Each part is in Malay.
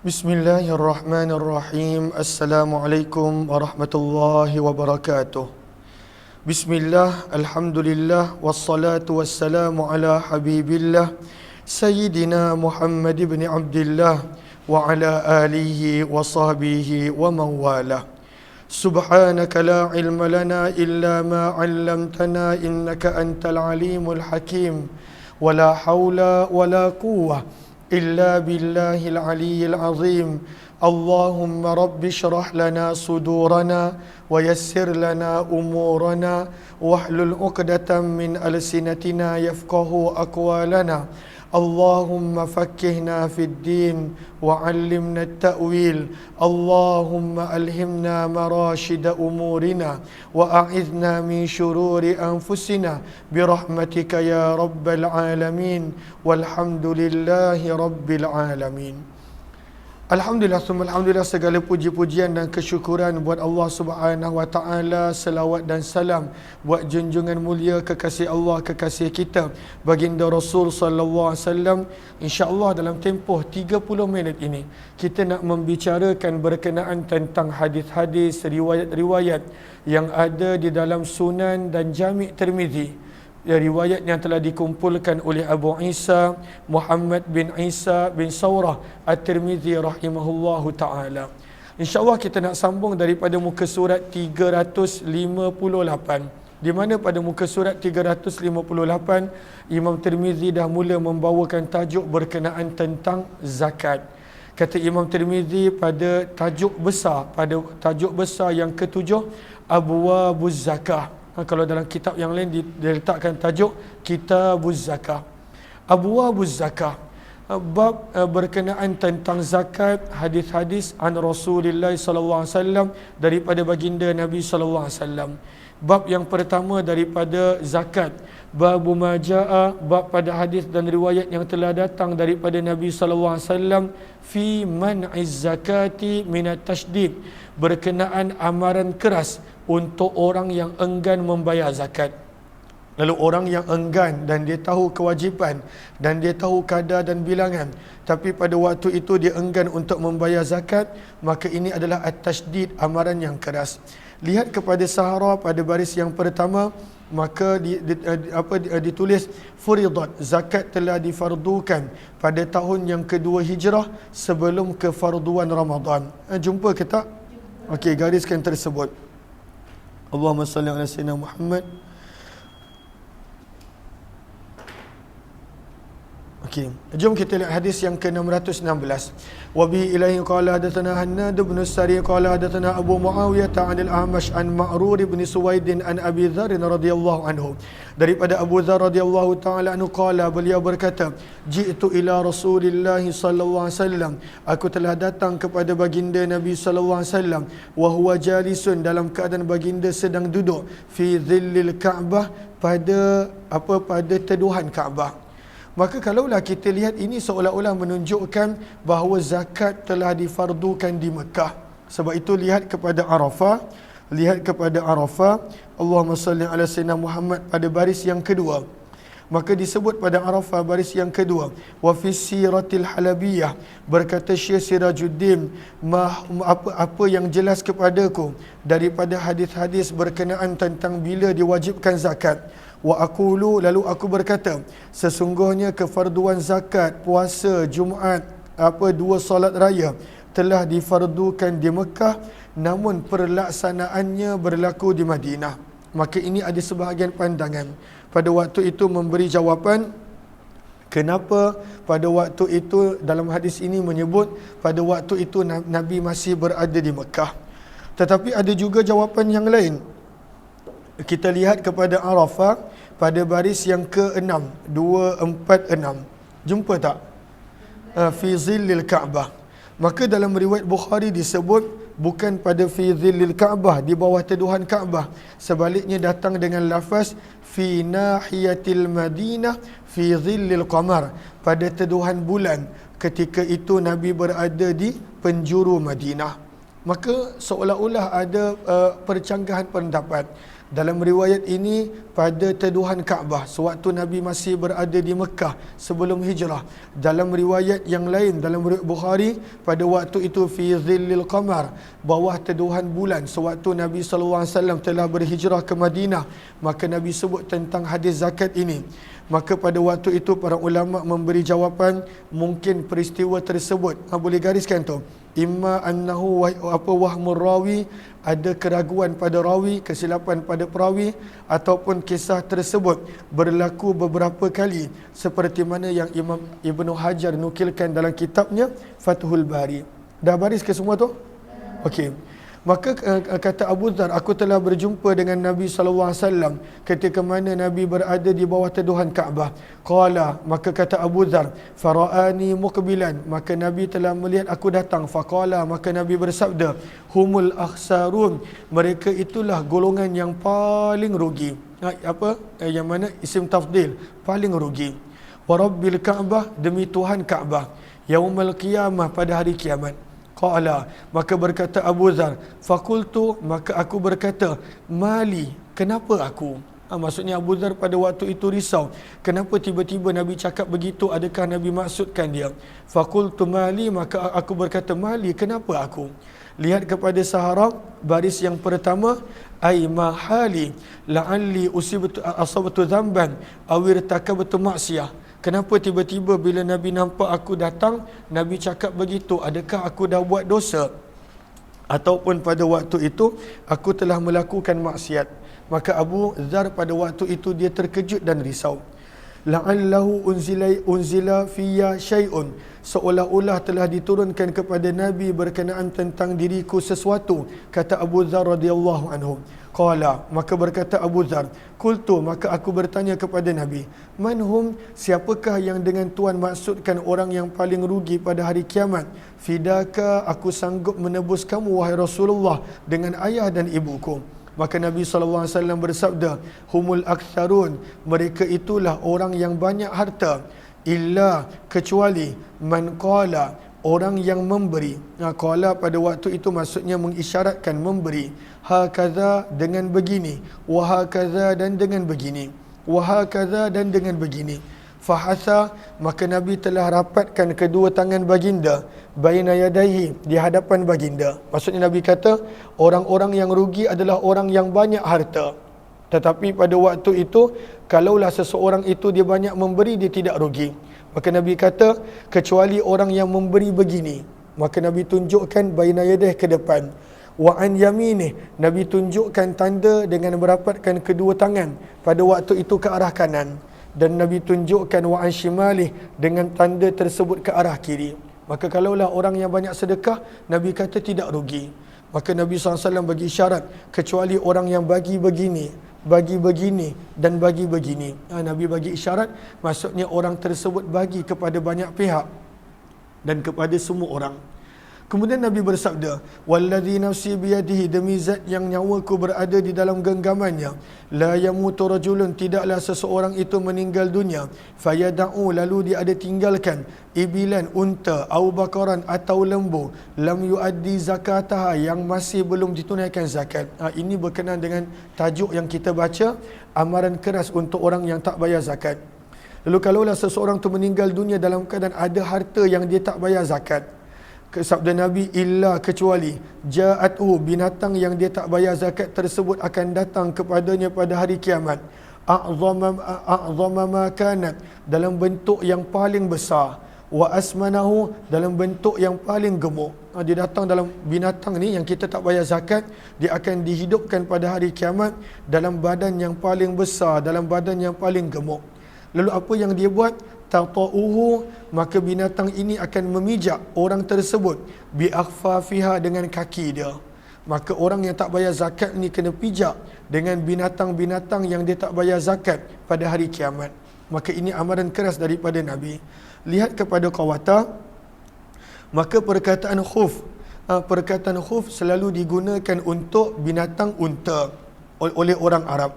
Bismillahirrahmanirrahim. Assalamualaikum warahmatullahi wabarakatuh. Bismillah, alhamdulillah, wassalatu wassalamu ala habibillah Sayyidina Muhammad ibn Abdullah wa ala alihi wa sahbihi wa mawalah. Subhanaka la ilma lana illa ma 'allamtana innaka antal alimul hakim. Wa la hawla wa la quwwah إلا بالله العلي العظيم. اللهم رب اشرح لنا صدورنا ويسر لنا أمورنا واحلل عقدة من ألسنتنا يفقه أقوالنا. اللهم فقهنا في الدين وعلمنا التأويل. اللهم ألهمنا مراشد أمورنا وأعذنا من شرور أنفسنا برحمتك يا رب العالمين والحمد لله رب العالمين. Alhamdulillah, alhamdulillah, segala puji-pujian dan kesyukuran buat Allah Subhanahu wa taala. Selawat dan salam buat junjungan mulia kekasih Allah, kekasih kita baginda Rasul sallallahu alaihi wasallam. Insya-Allah dalam tempoh 30 minit ini kita nak membicarakan berkenaan tentang hadis-hadis, riwayat-riwayat yang ada di dalam Sunan dan Jami' Tirmizi. Riwayat yang telah dikumpulkan oleh Abu Isa Muhammad bin Isa bin Saurah At-Tirmizi rahimahullahu ta'ala. InsyaAllah kita nak sambung daripada muka surat 358, di mana pada muka surat 358 Imam Tirmizi dah mula membawakan tajuk berkenaan tentang zakat. Kata Imam Tirmizi pada tajuk besar yang ketujuh, Abwabuz Zakah. Kalau dalam kitab yang lain diletakkan tajuk Kitabuz Zakah. Abwabuz Zakah, bab berkenaan tentang zakat, hadis-hadis an Rasulullah sallallahu alaihi wasallam, daripada baginda Nabi sallallahu alaihi wasallam. Bab yang pertama daripada zakat, bab majaa, bab pada hadis dan riwayat yang telah datang daripada Nabi sallallahu alaihi wasallam fi man'iz zakati minat tasydid, berkenaan amaran keras untuk orang yang enggan membayar zakat. Lalu orang yang enggan dan dia tahu kewajipan dan dia tahu kadar dan bilangan, tapi pada waktu itu dia enggan untuk membayar zakat, maka ini adalah at-tasydid, amaran yang keras. Lihat kepada Sahara pada baris yang pertama, maka ditulis furidat, zakat telah difardukan pada tahun yang kedua hijrah sebelum kefarduan Ramadan. Jumpa ke tak? Okey, gariskan tersebut. Allahumma salli ala sayyidina Muhammad. Okey, jom kita lihat hadis yang ke-616. Wa bi ilahi qala hadatsana Hannad bin Sari qala hadatsana Abu Muawiyah an al-A'mash an Ma'rur bin Suwaid an Abi Dzar radhiyallahu anhu. Daripada Abu Dzar radhiyallahu taala anhu qala, beliau berkata, ji'tu ila Rasulillah sallallahu alaihi wasallam, aku telah datang kepada baginda Nabi sallallahu alaihi wasallam, wa huwa jalisun, dalam keadaan baginda sedang duduk, fi dhillil Ka'bah, pada teduhan Kaabah. Maka kalaulah kita lihat, ini seolah-olah menunjukkan bahawa zakat telah difardukan di Mekah. Sebab itu lihat kepada Arafah, Allahumma salli ala sayyidina Muhammad pada baris yang kedua. Maka disebut pada Arafah baris yang kedua, wa fi siratil halabiyah, berkata Syekh Sirajuddin, apa yang jelas kepadaku daripada hadis-hadis berkenaan tentang bila diwajibkan zakat. Wa aqulu, lalu aku berkata, sesungguhnya kefarduan zakat, puasa, Jumaat, dua solat raya telah difardukan di Mekah, namun perlaksanaannya berlaku di Madinah. Maka ini ada sebahagian pandangan pada waktu itu memberi jawapan kenapa pada waktu itu dalam hadis ini menyebut pada waktu itu Nabi masih berada di Mekah. Tetapi ada juga jawapan yang lain. Kita lihat kepada Arafah pada baris yang ke-6, 246. Jumpa tak? Fi zillil Ka'bah. Maka dalam riwayat Bukhari disebut bukan pada fi zillil Ka'bah, di bawah teduhan Ka'bah. Sebaliknya datang dengan lafaz fi nahiyatil Madinah fi zillil Qamar, pada teduhan bulan. Ketika itu Nabi berada di penjuru Madinah. Maka seolah-olah ada percanggahan pendapat. Dalam riwayat ini pada teduhan Kaabah sewaktu Nabi masih berada di Mekah sebelum hijrah. Dalam riwayat yang lain, dalam riwayat Bukhari, pada waktu itu fi zillil qamar, bawah teduhan bulan sewaktu Nabi SAW telah berhijrah ke Madinah. Maka Nabi sebut tentang hadis zakat ini. Maka pada waktu itu para ulama memberi jawapan, mungkin peristiwa tersebut, boleh gariskan tu, imma annahu wahmur rawi, ada keraguan pada rawi, kesilapan pada perawi, ataupun kisah tersebut berlaku beberapa kali seperti mana yang Imam Ibnu Hajar nukilkan dalam kitabnya Fathul Bari. Dah baris ke semua tu? Okey. Maka kata Abu Dzar, aku telah berjumpa dengan Nabi SAW ketika mana Nabi berada di bawah teduhan Kaabah. Qala, maka kata Abu Dzar, fara'ani muqbilan, maka Nabi telah melihat aku datang. Faqala, maka Nabi bersabda, humul akhsarun, mereka itulah golongan yang paling rugi. Yang mana isim tafdil, paling rugi. Wa rabbil Ka'bah, demi Tuhan Kaabah, yaumal qiyamah, pada hari kiamat. Qala, maka berkata Abu Dzar, fakultu, maka aku berkata, mali, kenapa aku? Maksudnya Abu Dzar pada waktu itu risau, kenapa tiba-tiba Nabi cakap begitu, adakah Nabi maksudkan dia? Fakultu mali, maka aku berkata, mali, kenapa aku? Lihat kepada Sahara, baris yang pertama, ay mahali la'alli asabtu dhanban aw irtakabtu ma'siyah. Kenapa tiba-tiba bila Nabi nampak aku datang, Nabi cakap begitu, adakah aku dah buat dosa? Ataupun pada waktu itu, aku telah melakukan maksiat. Maka Abu Dzar pada waktu itu dia terkejut dan risau. La'allahu unzila fiyya syai'un, seolah-olah telah diturunkan kepada Nabi berkenaan tentang diriku sesuatu, kata Abu Dzar radhiyallahu anhu. Qala, maka berkata Abu Dzar, qultu, maka aku bertanya kepada Nabi, manhum, siapakah yang dengan Tuan maksudkan orang yang paling rugi pada hari kiamat? Fidaka, aku sanggup menebus kamu wahai Rasulullah dengan ayah dan ibuku. Maka Nabi SAW bersabda, humul aktsarun, mereka itulah orang yang banyak harta, illa, kecuali, man qala, orang yang memberi. Qala pada waktu itu maksudnya mengisyaratkan memberi. Hakaza, dengan begini, wahakaza, dan dengan begini, wahakaza, dan dengan begini. Fahasa, maka Nabi telah rapatkan kedua tangan baginda baina yadaihi, di hadapan baginda. Maksudnya Nabi kata, orang-orang yang rugi adalah orang yang banyak harta. Tetapi pada waktu itu, kalaulah seseorang itu dia banyak memberi, dia tidak rugi. Maka Nabi kata, kecuali orang yang memberi begini. Maka Nabi tunjukkan baina yadaihi, ke depan. Wa an yaminih, Nabi tunjukkan tanda dengan merapatkan kedua tangan pada waktu itu ke arah kanan. Dan Nabi tunjukkan wa an shimalih, dengan tanda tersebut ke arah kiri. Maka kalaulah orang yang banyak sedekah, Nabi kata tidak rugi. Maka Nabi SAW bagi isyarat, kecuali orang yang bagi begini, bagi begini, dan bagi begini. Nabi bagi isyarat, maksudnya orang tersebut bagi kepada banyak pihak dan kepada semua orang. Kemudian Nabi bersabda, wallazi nafsi biyadihi, demi zat yang nyawaku berada di dalam genggamannya, la yamutu rajulun, tidaklah seseorang itu meninggal dunia, fayada'u, lalu dia ada tinggalkan, ibilan, unta, au bakaran, atau lembu, lam yuaddi zakataha, yang masih belum ditunaikan zakat. Ini berkenaan dengan tajuk yang kita baca, amaran keras untuk orang yang tak bayar zakat. Lalu kalaulah seseorang tu meninggal dunia dalam keadaan ada harta yang dia tak bayar zakat, sabda Nabi, illa, kecuali, ja'athu, binatang yang dia tak bayar zakat tersebut akan datang kepadanya pada hari kiamat, a'zama ma kanat, dalam bentuk yang paling besar, wa asmanahu, dalam bentuk yang paling gemuk. Dia datang dalam binatang ni yang kita tak bayar zakat, dia akan dihidupkan pada hari kiamat dalam badan yang paling besar, dalam badan yang paling gemuk. Lalu apa yang dia buat? Tata'uhu, maka binatang ini akan memijak orang tersebut, bi'akhfafiha, dengan kaki dia. Maka orang yang tak bayar zakat ni kena pijak dengan binatang-binatang yang dia tak bayar zakat pada hari kiamat. Maka ini amaran keras daripada Nabi. Lihat kepada Qawata, maka perkataan khuf selalu digunakan untuk binatang unta oleh orang Arab.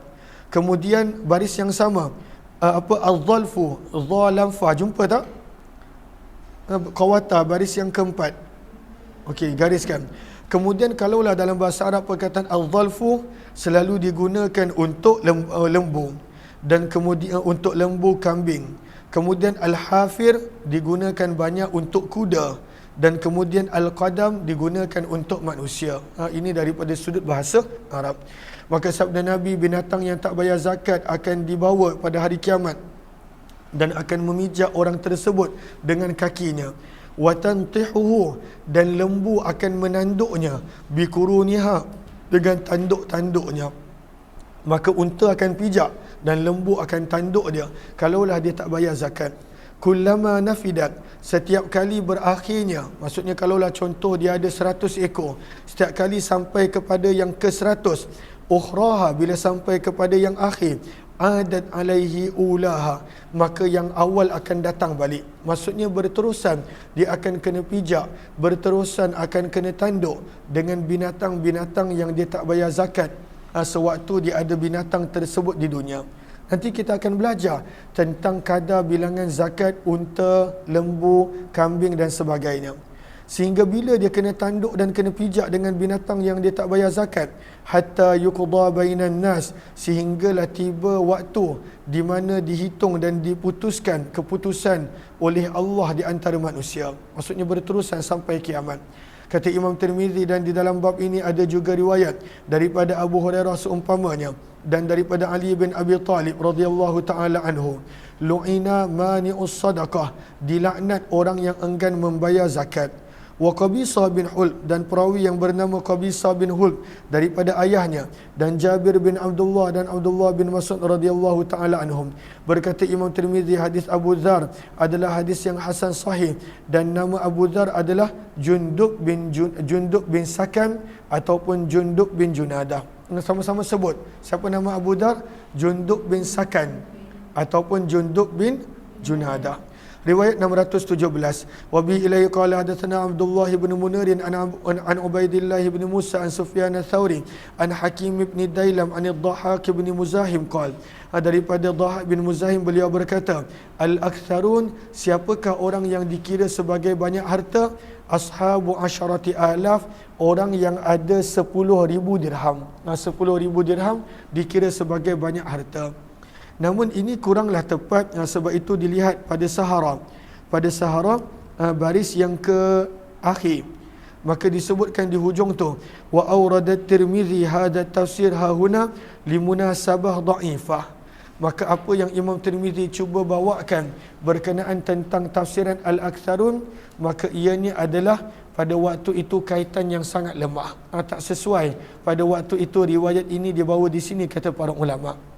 Kemudian baris yang sama, al-zalfu, zalamfa, jumpa tak? Qawata, baris yang keempat. Okey, gariskan. Kemudian kalaulah dalam bahasa Arab perkataan al-dhalfu selalu digunakan untuk lembu, dan kemudian untuk lembu kambing. Kemudian al-hafir digunakan banyak untuk kuda, dan kemudian al-qadam digunakan untuk manusia. Ini daripada sudut bahasa Arab. Maka sabda Nabi, binatang yang tak bayar zakat akan dibawa pada hari kiamat dan akan memijak orang tersebut dengan kakinya. Watantihuhu, dan lembu akan menanduknya, bikuruniha, dengan tanduk-tanduknya. Maka unta akan pijak dan lembu akan tanduk dia kalaulah dia tak bayar zakat. Kullama nafidat, setiap kali berakhirnya, maksudnya kalaulah contoh dia ada 100 ekor, setiap kali sampai kepada yang ke-100, ukhraha, bila sampai kepada yang akhir, adat alaihi ulaha, maka yang awal akan datang balik. Maksudnya berterusan dia akan kena pijak, berterusan akan kena tanduk dengan binatang-binatang yang dia tak bayar zakat sewaktu dia ada binatang tersebut di dunia. Nanti kita akan belajar tentang kadar bilangan zakat unta, lembu, kambing dan sebagainya. Sehingga bila dia kena tanduk dan kena pijak dengan binatang yang dia tak bayar zakat, hatta yuqda bainan nas, sehinggalah tiba waktu di mana dihitung dan diputuskan keputusan oleh Allah di antara manusia. Maksudnya berterusan sampai kiamat. Kata Imam Tirmizi, dan di dalam bab ini ada juga riwayat daripada Abu Hurairah seumpamanya dan daripada Ali bin Abi Talib radhiyallahu taala anhu, lu'ina mani'us sadaqah, dilaknat orang yang enggan membayar zakat. Wa Qabisah bin Hulb, dan perawi yang bernama Qabisah bin Hulb daripada ayahnya, dan Jabir bin Abdullah dan Abdullah bin Mas'ud radhiyallahu taala anhum. Berkata Imam Tirmizi, hadis Abu Dzar adalah hadis yang hasan sahih, dan nama Abu Dzar adalah Jundub bin Sakan ataupun Jundub bin Junadah. Sama-sama sebut siapa nama Abu Dzar, Jundub bin Sakan ataupun Jundub bin Junadah. Riwayat 617. Wa bi ilaihi qala hadatsana Abdullah bin Munir an Ubaidillah bin Musa an Sufyan ats-Tsauri an Hakim bin Dailam an Ad-Dhahhak bin Muzahim qala, daripada Dhahhak bin Muzahim beliau berkata, al-aktsarun, siapakah orang yang dikira sebagai banyak harta? Ashabu asyarati alaf, orang yang ada 10,000 dirham. 10,000 dirham dikira sebagai banyak harta. Namun ini kuranglah tepat, sebab itu dilihat pada Sahara. Pada Sahara baris yang ke akhir, maka disebutkan di hujung tu, wa awradat Tirmizi hadha tafsir hahuna limunasabah dha'ifah. Maka apa yang Imam Tirmizi cuba bawakan berkenaan tentang tafsiran al-aktsarun, maka ianya adalah pada waktu itu kaitan yang sangat lemah, tak sesuai pada waktu itu riwayat ini dibawa di sini, kata para ulama.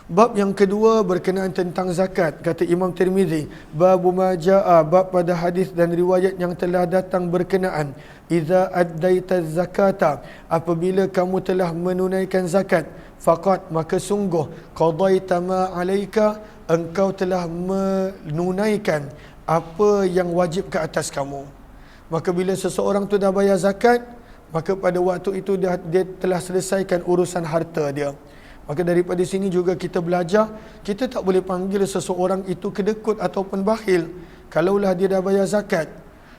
Bab yang kedua berkenaan tentang zakat. Kata Imam Tirmizi, babu ma jaa, bab pada hadis dan riwayat yang telah datang berkenaan, idza addaita zakata, apabila kamu telah menunaikan zakat, faqat, maka sungguh, qadaita ma alaika, engkau telah menunaikan apa yang wajib ke atas kamu. Maka bila seseorang tu dah bayar zakat, maka pada waktu itu dia telah selesaikan urusan harta dia. Maka daripada sini juga kita belajar, kita tak boleh panggil seseorang itu kedekut ataupun bakhil kalaulah dia dah bayar zakat,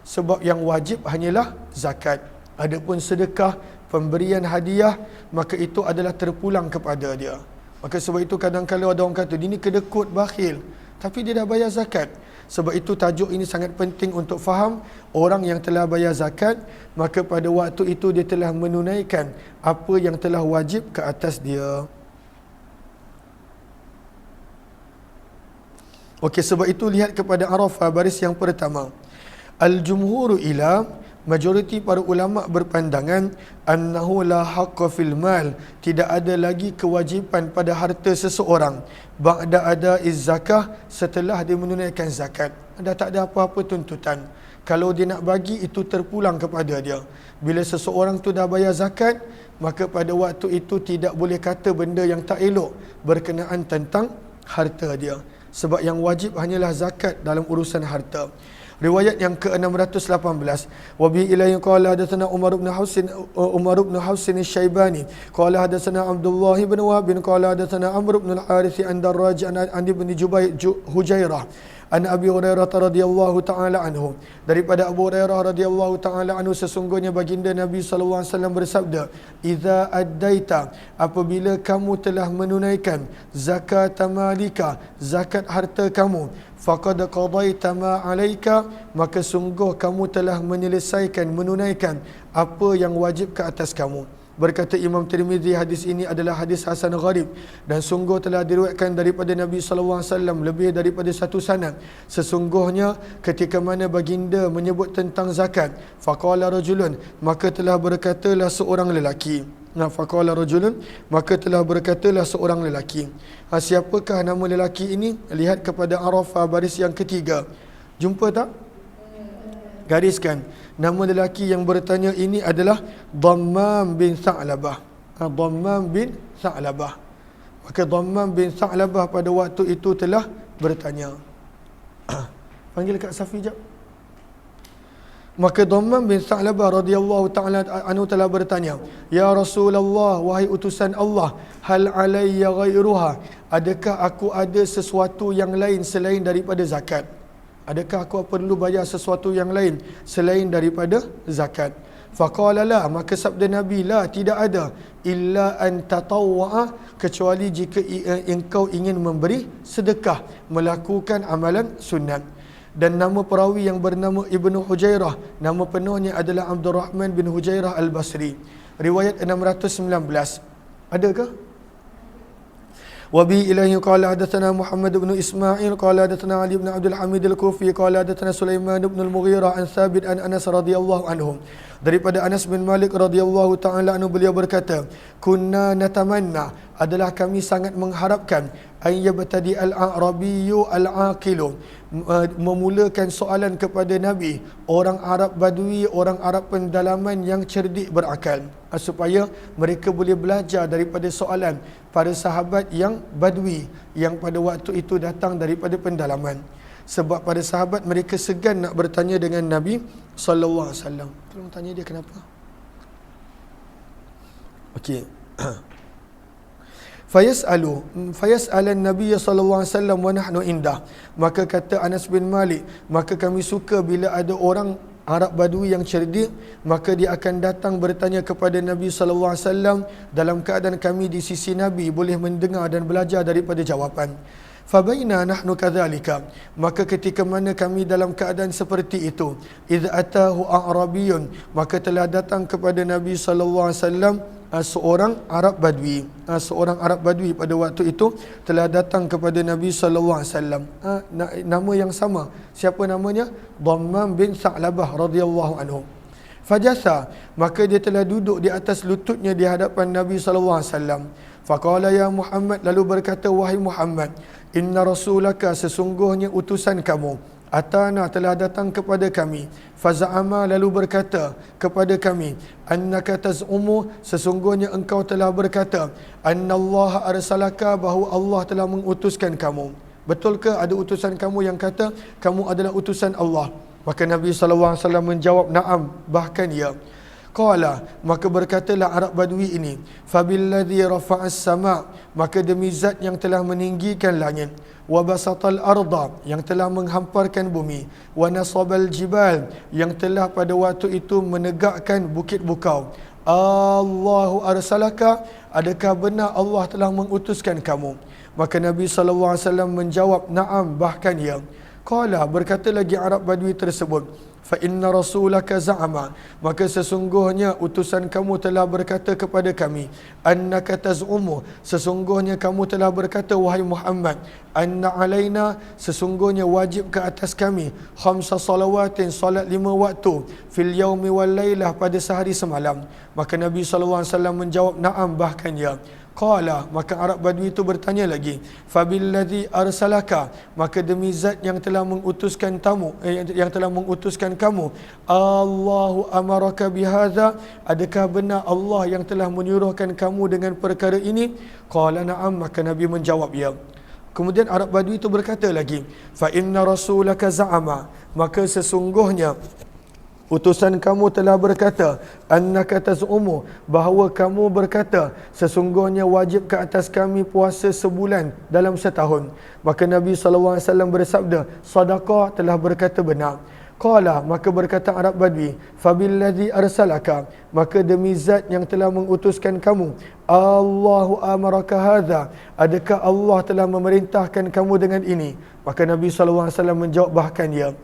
sebab yang wajib hanyalah zakat. Adapun sedekah, pemberian hadiah, maka itu adalah terpulang kepada dia. Maka sebab itu kadang-kadang ada orang kata, dia ni kedekut, bakhil, tapi dia dah bayar zakat. Sebab itu tajuk ini sangat penting untuk faham. Orang yang telah bayar zakat, maka pada waktu itu dia telah menunaikan apa yang telah wajib ke atas dia. Okey, sebab itu lihat kepada Arafah baris yang pertama. Al-jumhuru ila, majoriti para ulama berpandangan, annahu la haqqa fil mal, tidak ada lagi kewajipan pada harta seseorang ba'da ada'iz zakah, setelah dia menunaikan zakat. Dah tak ada apa-apa tuntutan. Kalau dia nak bagi, itu terpulang kepada dia. Bila seseorang tu dah bayar zakat, maka pada waktu itu tidak boleh kata benda yang tak elok berkenaan tentang harta dia. Sebab yang wajib hanyalah zakat dalam urusan harta. Riwayat yang ke-618, wa bi ilayhi qala hadatsana Umar bin Hafsin Asy-Syaibani qala hadatsana Abdullah bin Wahb qala hadatsana Amr bin Al-Harith an Darraj an ibn Hujairah An Abi Hurairah radhiyallahu taala anhu, daripada Abu Hurairah radhiyallahu taala anhu, sesungguhnya baginda Nabi sallallahu alaihi wasallam bersabda, "Idza addaita, apabila kamu telah menunaikan zakat malika, zakat harta kamu, faqad qadaita ma 'alaika, maka sungguh kamu telah menyelesaikan, menunaikan apa yang wajib ke atas kamu." Berkata Imam Tirmizi, hadis ini adalah hadis hasan gharib dan sungguh telah diriwayatkan daripada Nabi sallallahu alaihi wasallam lebih daripada satu sanad. Sesungguhnya ketika mana baginda menyebut tentang zakat, faqala rajulun, maka telah berkatalah seorang lelaki. Faqala rajulun, maka telah berkatalah seorang lelaki. Siapakah nama lelaki ini? Lihat kepada Arafah baris yang ketiga. Jumpa tak? Gariskan. Nama lelaki yang bertanya ini adalah Dhammam bin Sa'labah. Dhammam bin Sa'labah. Maka Dhammam bin Sa'labah pada waktu itu telah bertanya. Panggil Kak Safi jap. Maka Dhammam bin Sa'labah radhiyallahu ta'ala anhu telah bertanya, "Ya Rasulullah, wahai utusan Allah, hal alayya ghairuha? Adakah aku ada sesuatu yang lain selain daripada zakat? Adakah aku perlu bayar sesuatu yang lain selain daripada zakat?" Faqala la, maka sabda Nabi, la, tidak ada, illa an tatawwa'a, kecuali jika engkau ingin memberi sedekah, melakukan amalan sunat. Dan nama perawi yang bernama Ibnu Hujairah, nama penuhnya adalah Abdurrahman bin Hujairah Al-Basri. Riwayat 619. Adakah? Wabi ilahi qala hadatsana Muhammad bin Ismail qala hadatsana Ali bin Abdul Hamid Al-Kufi qala hadatsana Sulaiman bin Al-Mughirah an Thabit an Anas radhiyallahu anhu. Daripada Anas bin Malik radhiyallahu taala anhu, beliau berkata, "Kunna natamanna, adalah kami sangat mengharapkan, ay yabtadi al-a'rabiyyu al-aqilu, memulakan soalan kepada Nabi orang Arab Badui, orang Arab pendalaman yang cerdik berakal, supaya mereka boleh belajar daripada soalan para sahabat yang Badui yang pada waktu itu datang daripada pendalaman. Sebab pada sahabat mereka segan nak bertanya dengan Nabi sallallahu alaihi wasallam." Tolong tanya dia kenapa. Okey. Fayas'alan Nabi sallallahu alaihi wasallam wa nahnu indah. Maka kata Anas bin Malik, maka kami suka bila ada orang Arab Badui yang cerdik, maka dia akan datang bertanya kepada Nabi sallallahu alaihi wasallam dalam keadaan kami di sisi Nabi boleh mendengar dan belajar daripada jawapan. Fabaina nahnu kadzalika, maka ketika mana kami dalam keadaan seperti itu, idza atahu a'rabiyun, maka telah datang kepada Nabi sallallahu alaihi wasallam seorang Arab Badui. Seorang Arab Badui pada waktu itu telah datang kepada Nabi sallallahu alaihi wasallam. Nama yang sama. Siapa namanya? Dhammam bin Sa'labah radhiyallahu anhu. Fajasa, maka dia telah duduk di atas lututnya di hadapan Nabi sallallahu alaihi wasallam. Faqala ya Muhammad, lalu berkata, "Wahai Muhammad, inna rasulaka, sesungguhnya utusan kamu, atana, telah datang kepada kami, faza'ama, lalu berkata kepada kami, annaka taz'umu, sesungguhnya engkau telah berkata, annallaha arsalaka, bahawa Allah telah mengutuskan kamu. Betulkah ada utusan kamu yang kata kamu adalah utusan Allah?" Maka Nabi SAW menjawab, "Na'am, bahkan ya." Qala, maka berkatalah Arab Badui ini, "Fabilladhi rafa'as sama', maka demi zat yang telah meninggikan langit, wa basatal arda, yang telah menghamparkan bumi, wa nasabal jibal, yang telah pada waktu itu menegakkan bukit bukau. Allahu arsalaka, adakah benar Allah telah mengutuskan kamu?" Maka Nabi SAW menjawab, "Na'am, bahkan ya." Qala, berkata lagi Arab Badui tersebut, "Fa inna rasulaka za'ama, maka sesungguhnya utusan kamu telah berkata kepada kami, annaka taz'umu, sesungguhnya kamu telah berkata, wahai Muhammad, anna alaina, sesungguhnya wajib ke atas kami, khamsa salawatin, salat 5 waktu, fil yaumi wal lailah, pada sehari semalam." Maka Nabi SAW menjawab, "Na'am, bahkan ya." Qala, maka Arab Badui itu bertanya lagi, "Fabilladhi arsalaka, maka demi zat yang telah mengutuskan yang telah mengutuskan kamu, Allahu amaraka bihadza, adakah benar Allah yang telah menyuruhkan kamu dengan perkara ini?" Qala na'am, maka Nabi menjawab, ya. Kemudian Arab Badui itu berkata lagi, "Fa inna rasulaka za'ama, maka sesungguhnya utusan kamu telah berkata, annaka taz'umu, bahawa kamu berkata, sesungguhnya wajib ke atas kami puasa sebulan dalam setahun. Maka Nabi SAW bersabda, sadaqah, telah berkata benar. Qala, maka berkata Arab Badui, fabilladzi arsalaka, maka demi zat yang telah mengutuskan kamu, Allahu amaraka hadza, adakah Allah telah memerintahkan kamu dengan ini? Maka Nabi SAW menjawab, bahkan ya.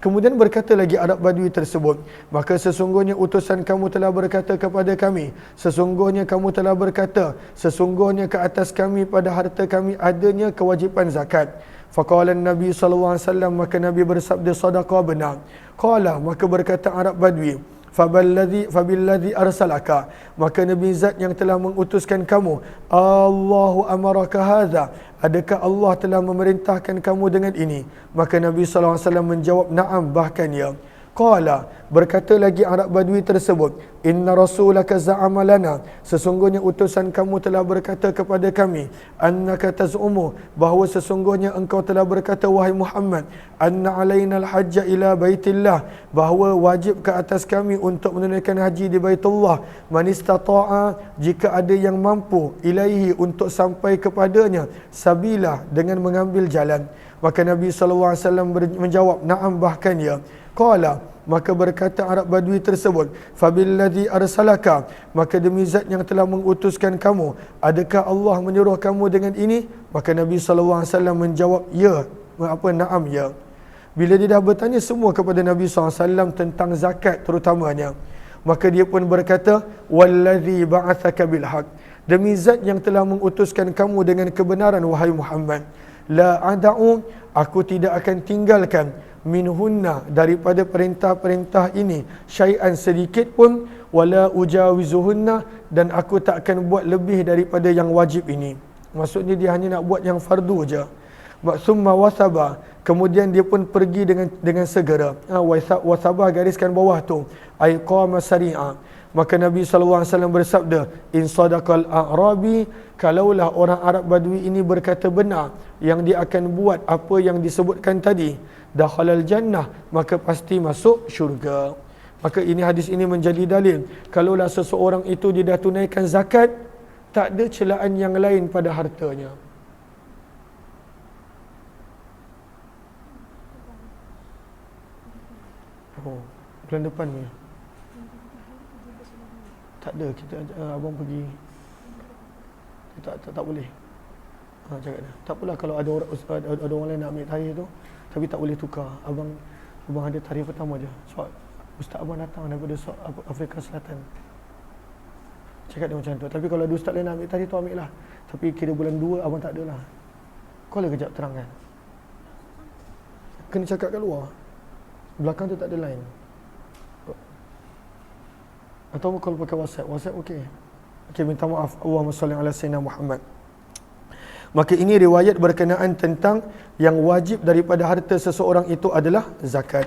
Kemudian berkata lagi Arab Badui tersebut, maka sesungguhnya utusan kamu telah berkata kepada kami, sesungguhnya kamu telah berkata, sesungguhnya ke atas kami pada harta kami adanya kewajipan zakat. Faqala Nabi SAW, maka Nabi bersabda, sadaqah, benar. Qala, maka berkata Arab Badui, fabilladzi arsalaka, maka Nabi zat yang telah mengutuskan kamu, Allahu amaraka hadza, adakah Allah telah memerintahkan kamu dengan ini? Maka Nabi SAW menjawab, na'am, bahkan ya. Qala, berkata lagi Arab Badui tersebut, inna rasulaka za'ama lana, sesungguhnya utusan kamu telah berkata kepada kami, annaka taz'umu, bahawa sesungguhnya engkau telah berkata, wahai Muhammad, anna alaina al-hajja ila baitillah, bahawa wajib ke atas kami untuk menunaikan haji di Baitullah, man istata'a, jika ada yang mampu, ilaihi, untuk sampai kepadanya, sabila, dengan mengambil jalan. Maka Nabi SAW menjawab, na'am, bahkan ya. Qala, maka berkata Arab Badui tersebut, fabilladzi arsalaka, maka demi zat yang telah mengutuskan kamu, adakah Allah menyuruh kamu dengan ini? Maka Nabi SAW menjawab, ya, na'am, ya. Bila dia dah bertanya semua kepada Nabi SAW tentang zakat terutamanya, maka dia pun berkata, walladzi ba'athaka bilhaq, demi zat yang telah mengutuskan kamu dengan kebenaran, wahai Muhammad, la ada'u, aku tidak akan tinggalkan, minhunna, daripada perintah-perintah ini, syai'an, sedikit pun, wala ujawizuhunna, dan aku tak akan buat lebih daripada yang wajib ini. Maksudnya dia hanya nak buat yang fardu je. Summa wasaba, kemudian dia pun pergi dengan segera. Wasaba, gariskan bawah tu, ay qama sari'a. Maka Nabi SAW bersabda, in sadaqal a'rabi, kalaulah orang Arab Badui ini berkata benar yang dia akan buat apa yang disebutkan tadi, dakhalal jannah, maka pasti masuk syurga. Maka ini, hadis ini menjadi dalil, kalaulah seseorang itu dia dah tunaikan zakat, tak ada celaan yang lain pada hartanya. Oh, bulan depan ni tak ada, kita abang pergi, tak boleh. Cakap dia, tak apalah kalau ada orang lain nak ambil tarikh tu, tapi tak boleh tukar. Abang ada tarikh pertama je. Sebab ustaz abang datang daripada Afrika Selatan. Cakap dia macam tu. Tapi kalau ada ustaz lain nak ambil tarikh tu, ambil lah. Tapi kira bulan 2 abang tak ada lah. Kau lah kejap terangkan. Kena cakap kat luar. Belakang tu tak ada line. Atau kalau pakai WhatsApp okey. Okey, minta maaf. Allahumma salli ala sayyidina Muhammad. Maka ini riwayat berkenaan tentang yang wajib daripada harta seseorang itu adalah zakat.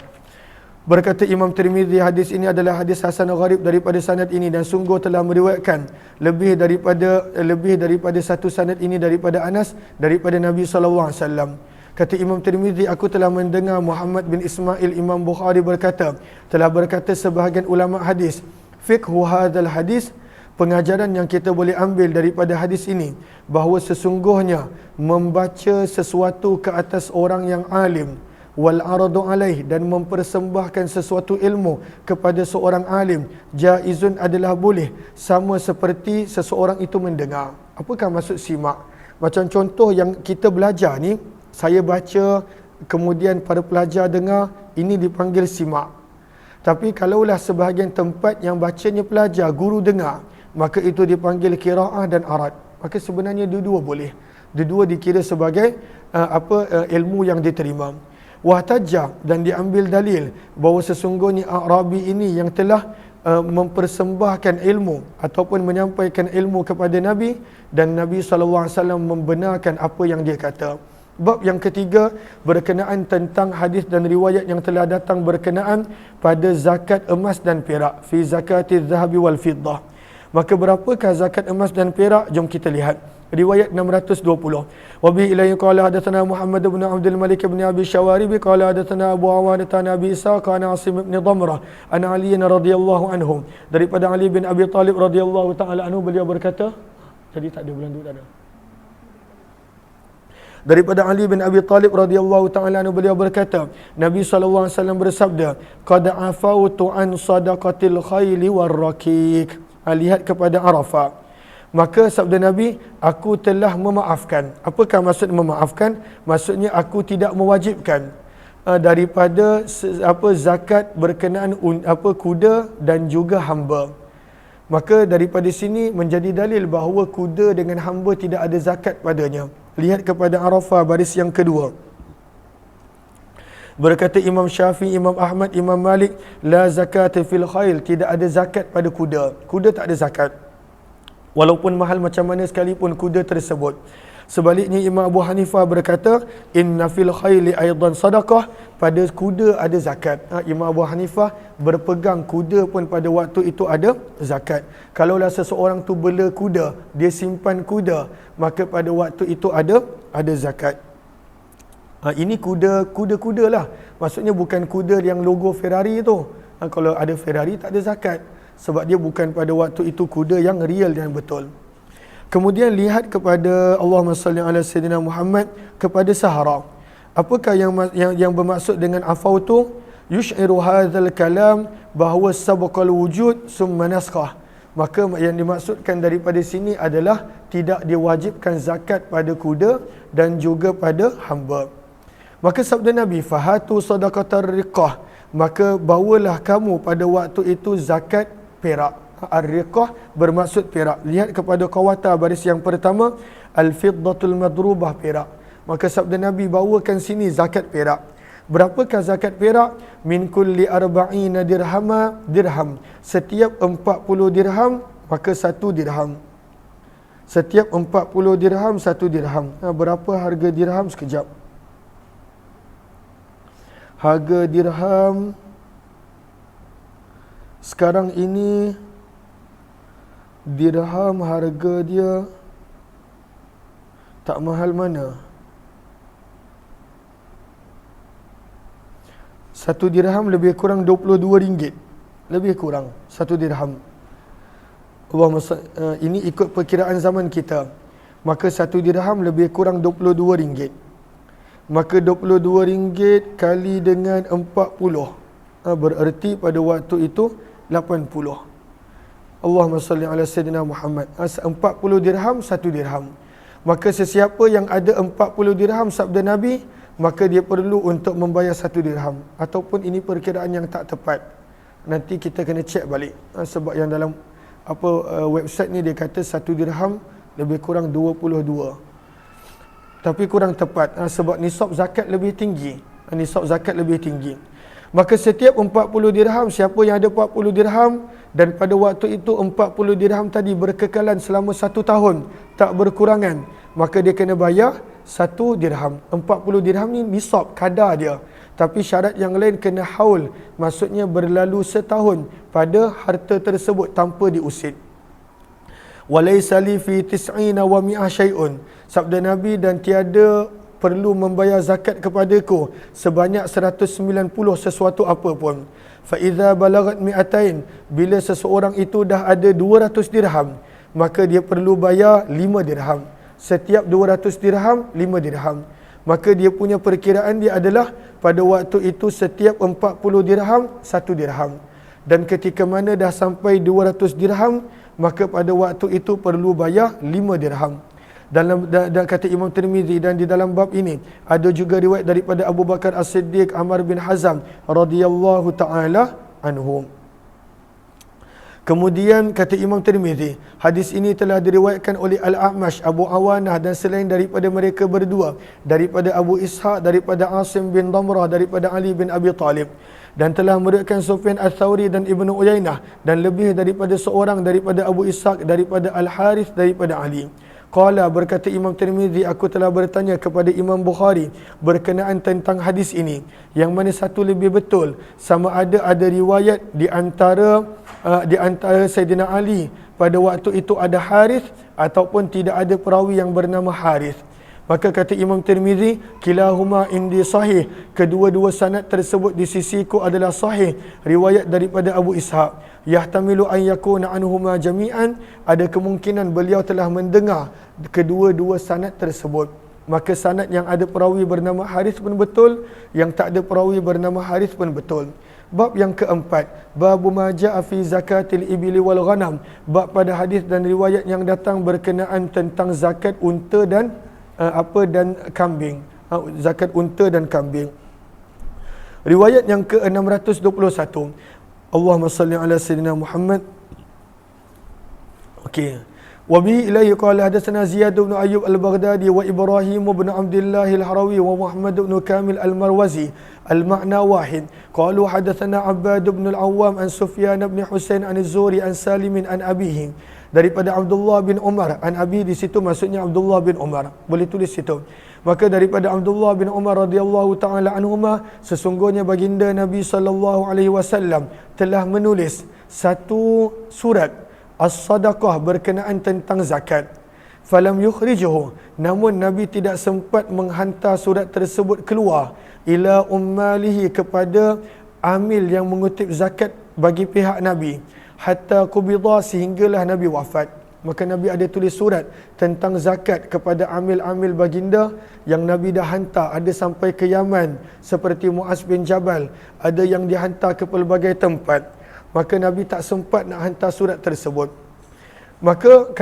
Berkata Imam Tirmizi, hadis ini adalah hadis hasan gharib daripada sanad ini, dan sungguh telah meriwayatkan lebih daripada satu sanad ini daripada Anas, daripada Nabi SAW. Kata Imam Tirmizi, aku telah mendengar Muhammad bin Ismail Imam Bukhari berkata, telah berkata sebahagian ulama hadis, fiqhu hadzal hadis, pengajaran yang kita boleh ambil daripada hadis ini, bahawa sesungguhnya membaca sesuatu ke atas orang yang alim, wal aradu alaih, dan mempersembahkan sesuatu ilmu kepada seorang alim, jaizun, adalah boleh, sama seperti seseorang itu mendengar. Apakah maksud simak? Macam contoh yang kita belajar ni, saya baca, kemudian para pelajar dengar, ini dipanggil simak. Tapi kalaulah sebahagian tempat yang bacanya pelajar, guru dengar, maka itu dipanggil qiraah dan arad. Maka sebenarnya dua-dua boleh. Dua-dua dikira sebagai ilmu yang diterima. Wahtajah, dan diambil dalil bahawa sesungguhnya Arabi ini yang telah mempersembahkan ilmu ataupun menyampaikan ilmu kepada Nabi, dan Nabi SAW membenarkan apa yang dia kata. Bab yang ketiga berkenaan tentang hadis dan riwayat yang telah datang berkenaan pada zakat emas dan perak, fi zakatiz zahabi wal fiddah. Maka berapakah zakat emas dan perak? Jom kita lihat. riwayat 620. Wa bi ilayhi qala hadatsana Muhammad bin Abdul Malik bin Abi Syawaribi qala hadatsana Abu Awanah an Abi Isa kana Asim bin Damrah an Ali radhiyallahu anhum. Daripada Ali bin Abi Talib radhiyallahu taala anhu, beliau berkata, jadi tak ada bulan tu, tak ada. Daripada Ali bin Abi Talib radhiyallahu taala anhu, beliau berkata, Nabi sallallahu alaihi wasallam bersabda, qad afautu an sadaqatil khayli war raqiq. Lihat kepada Arafah. Maka sabda Nabi, aku telah memaafkan. Apakah maksud memaafkan? Maksudnya aku tidak mewajibkan daripada zakat berkenaan kuda dan juga hamba. Maka daripada sini menjadi dalil bahawa kuda dengan hamba tidak ada zakat padanya. Lihat kepada Arafah baris yang kedua. Berkata Imam Syafi'i, Imam Ahmad, Imam Malik, la zakata fil khayl, tidak ada zakat pada kuda. Kuda tak ada zakat. Walaupun mahal macam mana sekalipun kuda tersebut. Sebaliknya Imam Abu Hanifah berkata, inna fil khayli aidan sadaqah, pada kuda ada zakat. Imam Abu Hanifah berpegang kuda pun pada waktu itu ada zakat. Kalaulah seseorang tu bela kuda, dia simpan kuda, maka pada waktu itu ada zakat. Ini kuda-kuda lah. Maksudnya bukan kuda yang logo Ferrari tu. Kalau ada Ferrari tak ada zakat. Sebab dia bukan pada waktu itu kuda yang real dan betul. Kemudian lihat kepada Allahumma salli ala Sayyidina Muhammad, kepada Sahara. Apakah yang bermaksud dengan afau tu? Yush'iru hadzal kalam bahawa sabaqal wujud summa naskhah. Maka yang dimaksudkan daripada sini adalah tidak diwajibkan zakat pada kuda dan juga pada hamba. Maka sabda Nabi, fahatu sadaqatar riqah, maka bawalah kamu pada waktu itu zakat perak. Ar-riqah bermaksud perak. Lihat kepada Qawata baris yang pertama, al-fiddatul madrubah, perak. Maka sabda Nabi, bawakan sini zakat perak. Berapakah zakat perak? Min kulli arba'ina dirham. Setiap 40 dirham, maka 1 dirham. Setiap 40 dirham, 1 dirham. Berapa harga dirham? Sekejap. Harga dirham sekarang ini, dirham harga dia tak mahal mana. 1 dirham lebih kurang RM22. Lebih kurang 1 dirham. Ini ikut perkiraan zaman kita. Maka 1 dirham lebih kurang RM22. Maka RM22 kali dengan 40, bererti pada waktu itu 80. Allahumma salli ala Sayyidina Muhammad. 40 dirham, 1 dirham. Maka sesiapa yang ada 40 dirham, sabda Nabi, maka dia perlu untuk membayar 1 dirham. Ataupun ini perkiraan yang tak tepat. Nanti kita kena cek balik. Sebab yang dalam website ni dia kata 1 dirham lebih kurang 22. Tapi kurang tepat, sebab nisab zakat lebih tinggi. Nisab zakat lebih tinggi. Maka setiap 40 dirham, siapa yang ada 40 dirham dan pada waktu itu 40 dirham tadi berkekalan selama 1 tahun, tak berkurangan, maka dia kena bayar 1 dirham. 40 dirham ni nisab, kadar dia. Tapi syarat yang lain kena haul, maksudnya berlalu setahun pada harta tersebut tanpa diusir. Walaysa li fi tis'ina wa mi'ah syai'un. Sabda Nabi, dan tiada perlu membayar zakat kepadaku sebanyak 190 sesuatu apa pun. Fa idza balagat mi'atain, bila seseorang itu dah ada 200 dirham, maka dia perlu bayar 5 dirham. Setiap 200 dirham 5 dirham. Maka dia punya perkiraan dia adalah pada waktu itu setiap 40 dirham 1 dirham. Dan ketika mana dah sampai 200 dirham, maka pada waktu itu perlu bayar 5 dirham. Dan kata Imam Tirmizi, dan di dalam bab ini ada juga riwayat daripada Abu Bakar As-Siddiq, Amr bin Hazam radhiyallahu taala anhum. Kemudian kata Imam Tirmizi, hadis ini telah diriwayatkan oleh Al-A'mash, Abu Awanah dan selain daripada mereka berdua, daripada Abu Ishaq, daripada Asim bin Damrah, daripada Ali bin Abi Talib, dan telah meriwayatkan Sufyan Ats-Tsauri dan Ibnu Uyainah, dan lebih daripada seorang daripada Abu Ishaq, daripada Al-Harith, daripada Ali. Qala, berkata Imam Tirmizi, aku telah bertanya kepada Imam Bukhari berkenaan tentang hadis ini, yang mana satu lebih betul, sama ada riwayat di antara Sayyidina Ali pada waktu itu ada Harith, ataupun tidak ada perawi yang bernama Harith. Maka kata Imam Tirmizi, kilahuma indi sahih, kedua-dua sanad tersebut di sisiku adalah sahih, riwayat daripada Abu Ishaq. Yahtamilu an yakuna anhuma jami'an, ada kemungkinan beliau telah mendengar kedua-dua sanad tersebut. Maka sanad yang ada perawi bernama Harith pun betul, yang tak ada perawi bernama Harith pun betul. Bab yang keempat, bab ma jaa fi zakatil ibli wal ghanam, bab pada hadis dan riwayat yang datang berkenaan tentang zakat unta dan dan kambing. Zakat unta dan kambing. Riwayat yang ke-621. Allahumma salli ala sayyidina Muhammad. Okey. Wa bihi ilaihi qala hadatsana Ziyad bin Ayyub al-Baghdadi wa Ibrahim bin Abdullah al-Harawi wa Muhammad bin Kamil al-Marwazi al-ma'na wahid. Qalu hadatsana Abbad bin al-Awwam an Sufyan bin Husain an Az-Zuhri an Salim an abihi, daripada Abdullah bin Umar an abi, di situ maksudnya Abdullah bin Umar, boleh tulis situ. Maka daripada Abdullah bin Umar radhiyallahu taala anhuma, sesungguhnya baginda Nabi sallallahu alaihi wasallam telah menulis satu surat as-sadaqah berkenaan tentang zakat. Falam yukhrijuhu, namun Nabi tidak sempat menghantar surat tersebut keluar ila ummalihi, kepada amil yang mengutip zakat bagi pihak Nabi, hatta qubida, sehinggalah Nabi wafat. Maka Nabi ada tulis surat tentang zakat kepada amil-amil baginda yang Nabi dah hantar, ada sampai ke Yaman seperti Muaz bin Jabal, ada yang dihantar ke pelbagai tempat. Maka Nabi tak sempat nak hantar surat tersebut. Maka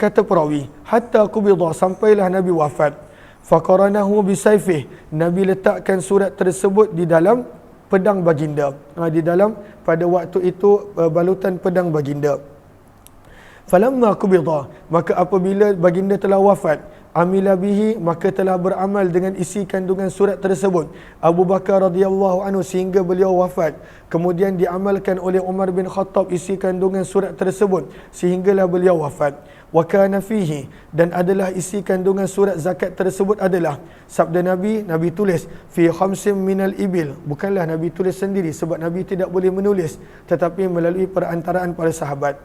kata perawi, hatta qubida, sampailah Nabi wafat. Faqaranahu bisayfih, Nabi letakkan surat tersebut di dalam pedang baginda, di dalam pada waktu itu balutan pedang baginda. Falamma qubida, maka apabila baginda telah wafat, amila bihi, maka telah beramal dengan isi kandungan surat tersebut Abu Bakar radhiyallahu anhu sehingga beliau wafat. Kemudian diamalkan oleh Umar bin Khattab isi kandungan surat tersebut sehinggalah beliau wafat. Wa kana fihi, dan adalah isi kandungan surat zakat tersebut adalah sabda Nabi, Nabi tulis fi khamsim minal ibil, bukanlah Nabi tulis sendiri sebab Nabi tidak boleh menulis, tetapi melalui perantaraan para sahabat.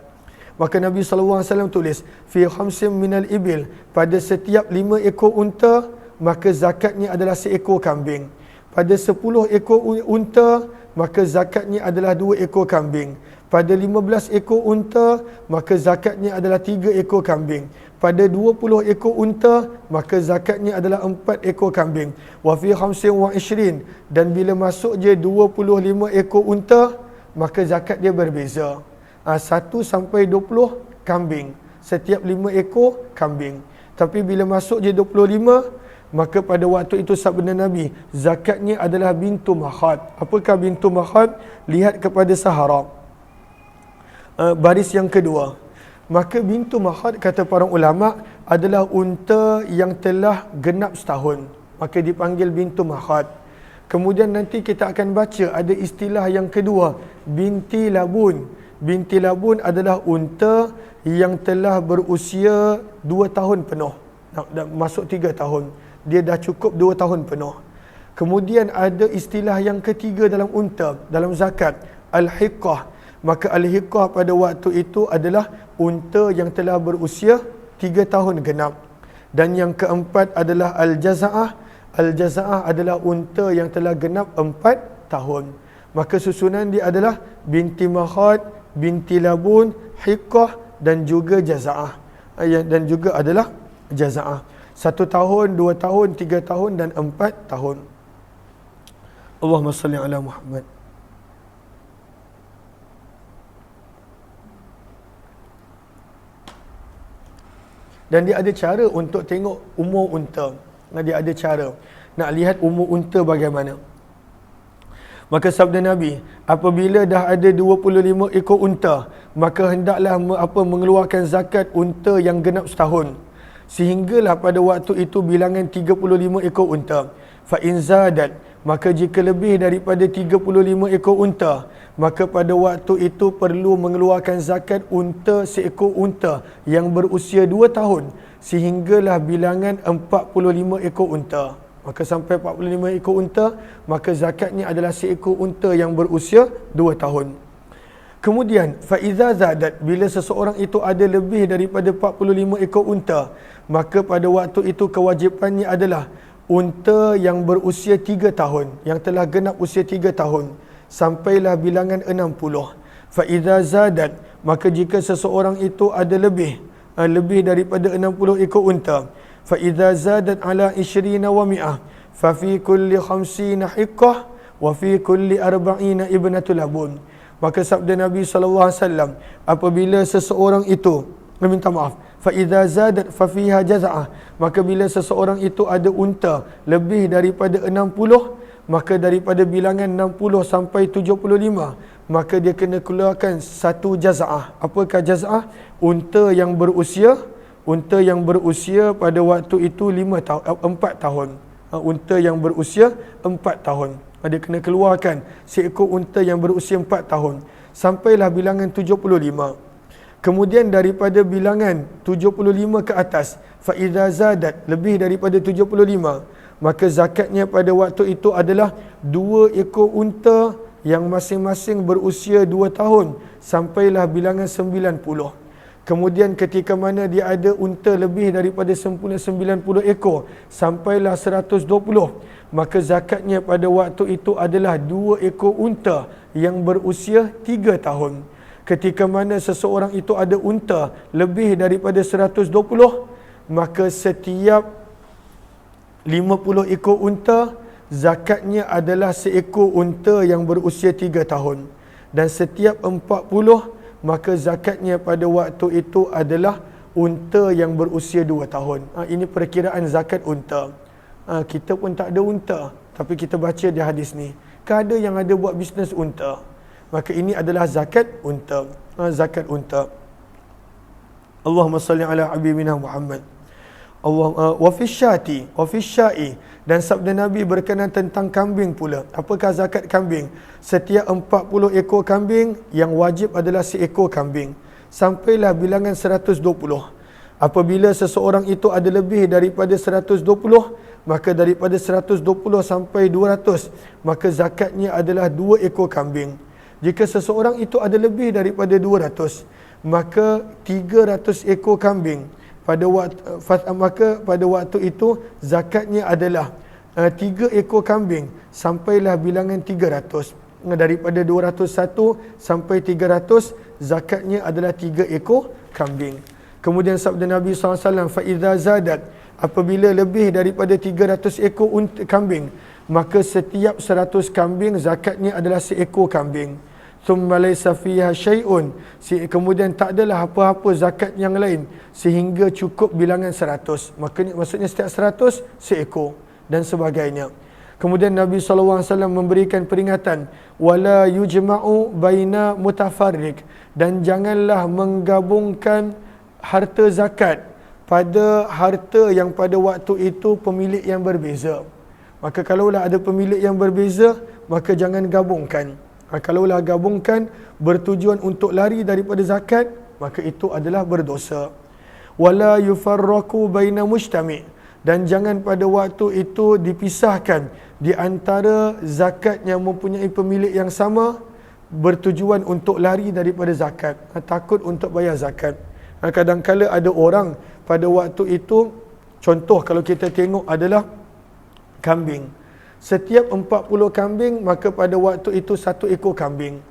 Maka Nabi SAW tulis fi khamsim minal ibil, pada setiap 5 ekor unta maka zakatnya adalah seekor kambing. Pada 10 ekor unta maka zakatnya adalah 2 ekor kambing. Pada 15 ekor unta maka zakatnya adalah 3 ekor kambing. Pada 20 ekor unta maka zakatnya adalah 4 ekor kambing. Wa fi khamsin wa ishrin, dan bila masuk je 25 ekor unta maka zakat dia berbeza. 1 sampai 20 kambing, setiap 5 ekor kambing. Tapi bila masuk je 25, maka pada waktu itu sabda Nabi, zakatnya adalah bintu mahad. Apakah bintu mahad? Lihat kepada Sahara, baris yang kedua. Maka bintu mahad, kata para ulama, adalah unta yang telah genap setahun, maka dipanggil bintu mahad. Kemudian nanti kita akan baca ada istilah yang kedua, binti labun. Binti labun adalah unta yang telah berusia 2 tahun penuh, masuk 3 tahun, dia dah cukup 2 tahun penuh. Kemudian ada istilah yang ketiga dalam unta, dalam zakat, al-hiqqah. Maka al-hiqqah pada waktu itu adalah unta yang telah berusia 3 tahun genap. Dan yang keempat adalah al-jaza'ah. Al-jaza'ah adalah unta yang telah genap 4 tahun. Maka susunan dia adalah binti mahad, binti labun, hiqqah dan juga jaza'ah. Dan juga adalah jaza'ah. 1 tahun, 2 tahun, 3 tahun dan 4 tahun. Allahumma salli ala Muhammad. Dan dia ada cara untuk tengok umur unta. Dia ada cara nak lihat umur unta bagaimana. Maka sabda Nabi, apabila dah ada 25 ekor unta, maka hendaklah mengeluarkan zakat unta yang genap setahun. Sehinggalah pada waktu itu bilangan 35 ekor unta. Fa in zadat, maka jika lebih daripada 35 ekor unta, maka pada waktu itu perlu mengeluarkan zakat unta seekor unta yang berusia 2 tahun sehinggalah bilangan 45 ekor unta. Maka sampai 45 ekor unta, maka zakatnya adalah seekor unta yang berusia 2 tahun. Kemudian faiza zadat, bila seseorang itu ada lebih daripada 45 ekor unta, maka pada waktu itu kewajipannya adalah unta yang berusia 3 tahun, yang telah genap usia 3 tahun sampailah bilangan 60. Faiza zadat, maka jika seseorang itu ada lebih daripada 60 ekor unta, faiza zadat ala 20 wa mi'ah, fa fi kulli 50 hiqqah wa fi kulli 40 ibnatul labun. Maka sabda Nabi SAW, apabila seseorang itu faiza zadat fa fiha jaz'ah, maka bila seseorang itu ada unta lebih daripada 60, maka daripada bilangan 60 sampai 75, maka dia kena keluarkan satu jaz'ah. Apakah jaz'ah? Unta yang berusia pada waktu itu 4 tahun. Unta yang berusia 4 tahun. Dia kena keluarkan seekor unta yang berusia 4 tahun sampailah bilangan 75. Kemudian daripada bilangan 75 ke atas, faiza zadat, lebih daripada 75, maka zakatnya pada waktu itu adalah 2 ekor unta yang masing-masing berusia 2 tahun sampailah bilangan 90. Kemudian ketika mana dia ada unta lebih daripada 90 ekor sampailah 120, maka zakatnya pada waktu itu adalah 2 ekor unta yang berusia 3 tahun. Ketika mana seseorang itu ada unta lebih daripada 120, maka setiap 50 ekor unta, zakatnya adalah seekor unta yang berusia 3 tahun. Dan setiap 40, maka zakatnya pada waktu itu adalah unta yang berusia 2 tahun. Ini perkiraan zakat unta. Kita pun tak ada unta, tapi kita baca di hadis ni, kan ada yang ada buat bisnes unta. Maka ini adalah zakat unta. Zakat unta. Allahumma salli ala habibina Muhammad. Wa fi syai, dan sabda Nabi berkenaan tentang kambing pula. Apakah zakat kambing? Setiap 40 ekor kambing, yang wajib adalah seekor kambing sampailah bilangan 120. Apabila seseorang itu ada lebih daripada 120, maka daripada 120 sampai 200, maka zakatnya adalah 2 ekor kambing. Jika seseorang itu ada lebih daripada 200, maka 300 ekor kambing. Maka pada waktu itu zakatnya adalah 3 ekor kambing sampailah bilangan 300. Daripada 201 sampai 300, zakatnya adalah 3 ekor kambing. Kemudian sabda Nabi SAW, faiza zadat, apabila lebih daripada 300 ekor kambing, maka setiap 100 kambing zakatnya adalah seekor kambing. Thumma laysa fiha syai'un, kemudian tak adalah apa-apa zakat yang lain sehingga cukup bilangan 100. Maksudnya setiap 100 seekor dan sebagainya. Kemudian Nabi SAW memberikan peringatan, wala yujma'u baina mutafarriq, dan janganlah menggabungkan harta zakat pada harta yang pada waktu itu pemilik yang berbeza. Maka kalaulah ada pemilik yang berbeza, maka jangan gabungkan. Kalaulah gabungkan bertujuan untuk lari daripada zakat, maka itu adalah berdosa. Wala yufarraqu baina mujtami', dan jangan pada waktu itu dipisahkan di antara zakat yang mempunyai pemilik yang sama bertujuan untuk lari daripada zakat, takut untuk bayar zakat. Kadang-kala ada orang pada waktu itu, contoh kalau kita tengok adalah kambing. Setiap 40 kambing, maka pada waktu itu 1 ekor kambing.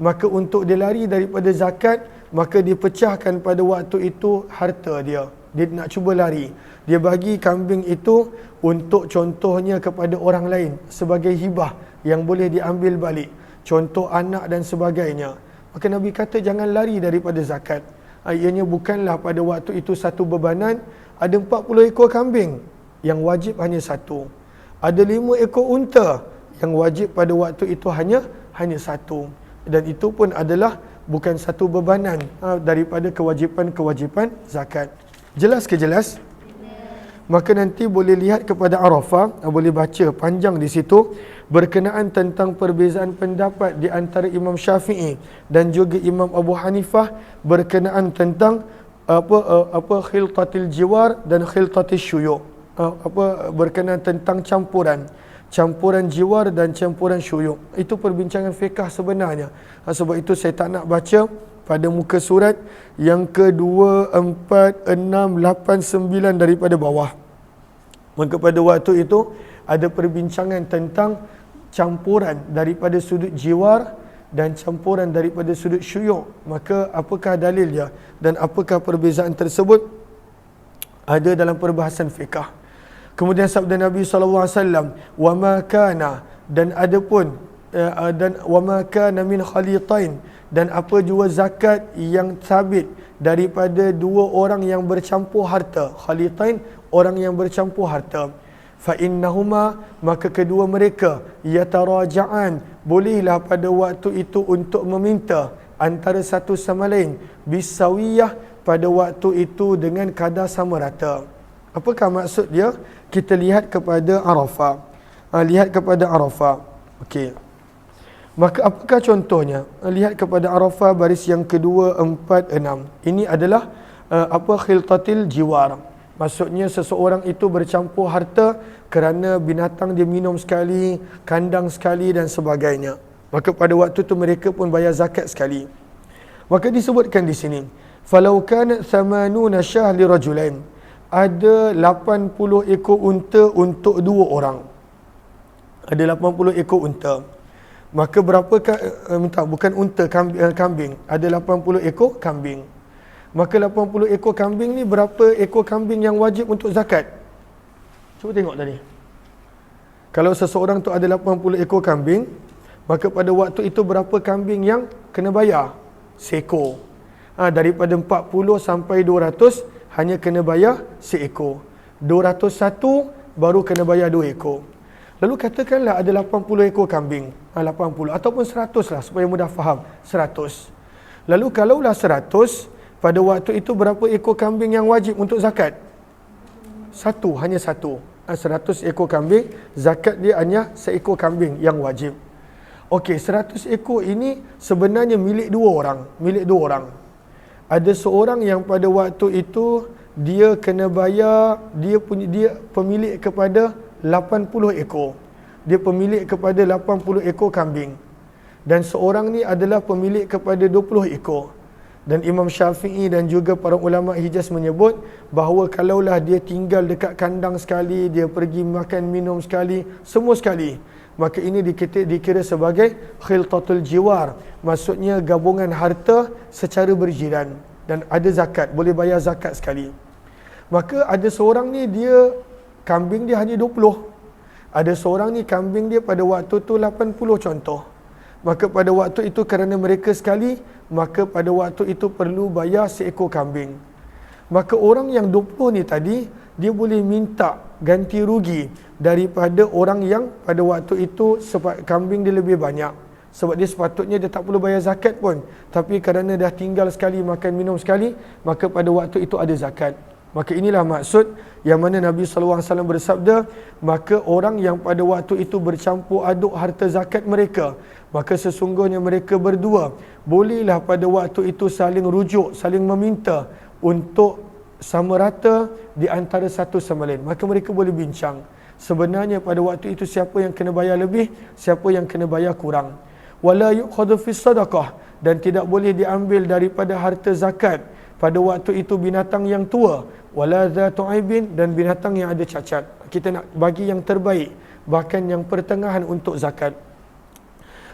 Maka untuk dia lari daripada zakat, maka dia pecahkan pada waktu itu harta dia. Dia nak cuba lari. Dia bagi kambing itu untuk contohnya kepada orang lain sebagai hibah yang boleh diambil balik. Contoh anak dan sebagainya. Maka Nabi kata jangan lari daripada zakat. Ianya bukanlah pada waktu itu satu bebanan. Ada 40 ekor kambing, yang wajib hanya 1. Ada 5 ekor unta, yang wajib pada waktu itu hanya 1. Dan itu pun adalah bukan satu bebanan daripada kewajipan-kewajipan zakat. Jelas ke jelas? maka nanti boleh lihat kepada Arafah, boleh baca panjang di situ berkenaan tentang perbezaan pendapat di antara Imam Syafi'i dan juga Imam Abu Hanifah berkenaan tentang apa khiltatil jiwar dan khiltatil syuyuk, berkenaan tentang campuran jiwar dan campuran syuyuk. Itu perbincangan fiqh sebenarnya. Sebab itu saya tak nak baca pada muka surat yang ke-2, 4, 6, 8, 9 daripada bawah. Maka pada waktu itu ada perbincangan tentang campuran daripada sudut jiwar dan campuran daripada sudut syuyuk. Maka apakah dalilnya dan apakah perbezaan tersebut ada dalam perbahasan fiqh. Kemudian sabda Nabi SAW, wa ma kana, dan adapun dan wa ma kana min khalitain, dan apa jua zakat yang sabit daripada dua orang yang bercampur harta. Khalitain, orang yang bercampur harta. Fa innahuma, maka kedua mereka, yataraja'an, bolehlah pada waktu itu untuk meminta antara satu sama lain, bisawiyah, pada waktu itu dengan kadar sama rata. Apakah maksud dia? Kita lihat kepada Arafah. Lihat kepada Arafah. Okey. Maka apakah contohnya? Lihat kepada Arafah baris yang kedua, 4, 6. Ini adalah khiltatil jiwar. Maksudnya seseorang itu bercampur harta kerana binatang dia minum sekali, kandang sekali dan sebagainya. Maka pada waktu itu mereka pun bayar zakat sekali. Maka disebutkan di sini, falau kana 80 syah li rajulain, ada 80 ekor unta untuk dua orang. Ada 80 ekor unta. Maka berapakah bukan unta, kambing. Ada 80 ekor kambing. Maka 80 ekor kambing ni berapa ekor kambing yang wajib untuk zakat? Cuba tengok tadi. Kalau seseorang tu ada 80 ekor kambing, maka pada waktu itu berapa kambing yang kena bayar? Seekor. Daripada 40 sampai 200 hanya kena bayar seekor. 201 baru kena bayar 2 ekor. Lalu katakanlah ada 80 ekor kambing. 80 ataupun 100 lah supaya mudah faham. 100. Lalu kalaulah 100, pada waktu itu berapa ekor kambing yang wajib untuk zakat? Satu, hanya satu. 100 ekor kambing, zakat dia hanya seekor kambing yang wajib. Okey, 100 ekor ini sebenarnya milik dua orang. Milik dua orang. Ada seorang yang pada waktu itu dia kena bayar, dia pemilik kepada 80 ekor. Dia pemilik kepada 80 ekor kambing. Dan seorang ni adalah pemilik kepada 20 ekor. Dan Imam Syafi'i dan juga para ulama Hijaz menyebut bahawa kalaulah dia tinggal dekat kandang sekali, dia pergi makan minum sekali, semua sekali, maka ini dikira sebagai khiltatul jiwar. Maksudnya gabungan harta secara berjiran dan ada zakat, boleh bayar zakat sekali. Maka ada seorang ni dia kambing dia hanya 20. Ada seorang ni kambing dia pada waktu tu 80 contoh. Maka pada waktu itu kerana mereka sekali, maka pada waktu itu perlu bayar seekor kambing. Maka orang yang 20 ni tadi, dia boleh minta ganti rugi daripada orang yang pada waktu itu sebab kambing dia lebih banyak. Sebab dia sepatutnya dia tak perlu bayar zakat pun. Tapi kerana dah tinggal sekali, makan minum sekali, maka pada waktu itu ada zakat. Maka inilah maksud yang mana Nabi SAW bersabda, maka orang yang pada waktu itu bercampur aduk harta zakat mereka, maka sesungguhnya mereka berdua bolehlah pada waktu itu saling rujuk, saling meminta untuk sama rata di antara satu sama lain. Maka mereka boleh bincang sebenarnya pada waktu itu siapa yang kena bayar lebih, siapa yang kena bayar kurang. Wala yu'khadhu fi sadaqah, dan tidak boleh diambil daripada harta zakat pada waktu itu binatang yang tua, wala zatu aibin, dan binatang yang ada cacat. Kita nak bagi yang terbaik, bahkan yang pertengahan untuk zakat.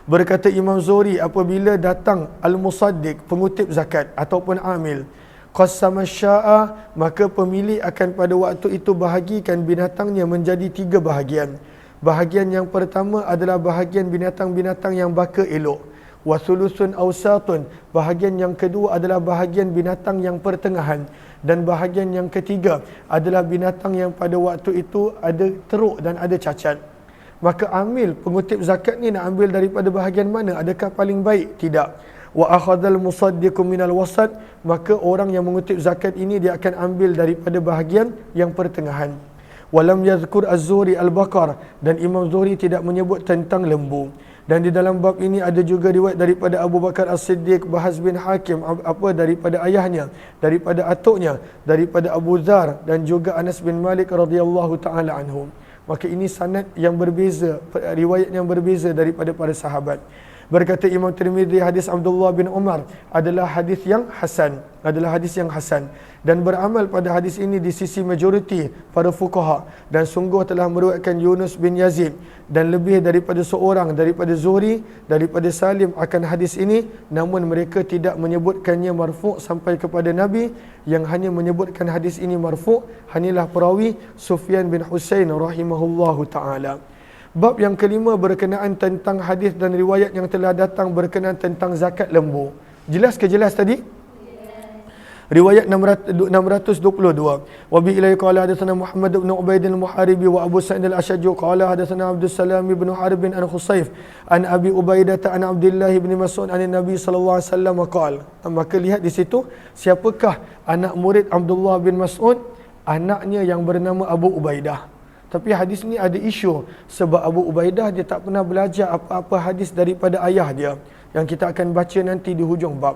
Berkata Imam Zuhri, apabila datang al-musaddiq, pengutip zakat ataupun amil, qassama sya'a, maka pemilik akan pada waktu itu bahagikan binatangnya menjadi 3 bahagian. Bahagian yang pertama adalah bahagian binatang-binatang yang baka elok. Wa thuluthun awsatun, bahagian yang kedua adalah bahagian binatang yang pertengahan, dan bahagian yang ketiga adalah binatang yang pada waktu itu ada teruk dan ada cacat. Maka amil pengutip zakat ni nak ambil daripada bahagian mana? Adakah paling baik? Tidak. Wa akhadhal musaddiqu minal wasat, maka orang yang mengutip zakat ini dia akan ambil daripada bahagian yang pertengahan. Walam yazkur az-Zuhri al-baqar, dan Imam Zuhri tidak menyebut tentang lembu. Dan di dalam bab ini ada juga riwayat daripada Abu Bakar As-Siddiq, Bahaz bin Hakim, daripada ayahnya, daripada atuknya, daripada Abu Dzar, dan juga Anas bin Malik radhiyallahu taala anhum. Maka ini sanad yang berbeza, riwayat yang berbeza daripada para sahabat. Berkata Imam Tirmizi, hadis Abdullah bin Umar adalah hadis yang hasan, dan beramal pada hadis ini di sisi majoriti para fuqaha, dan sungguh telah meriwayatkan Yunus bin Yazid dan lebih daripada seorang daripada Zuhri, daripada Salim akan hadis ini, namun mereka tidak menyebutkannya marfu' sampai kepada Nabi. Yang hanya menyebutkan hadis ini marfu' hanyalah perawi Sufyan bin Husain rahimahullahu taala. Bab yang kelima berkenaan tentang hadis dan riwayat yang telah datang berkenaan tentang zakat lembu. Jelas ke jelas tadi? Riwayat 622. Wa bi ilaihi qala hadatsana Muhammad bin Ubaid al-Muharibi wa Abu Sa'id al-Ashaj qala hadatsana Abdus Salam bin Harb an Khusayf an Abi Ubaidah an Abdullah bin Mas'ud an Nabi sallallahu alaihi wasallam qala. Maka lihat di situ, siapakah anak murid Abdullah bin Mas'ud? Anaknya yang bernama Abu Ubaidah. Tapi hadis ni ada isu sebab Abu Ubaidah dia tak pernah belajar apa-apa hadis daripada ayah dia, yang kita akan baca nanti di hujung bab.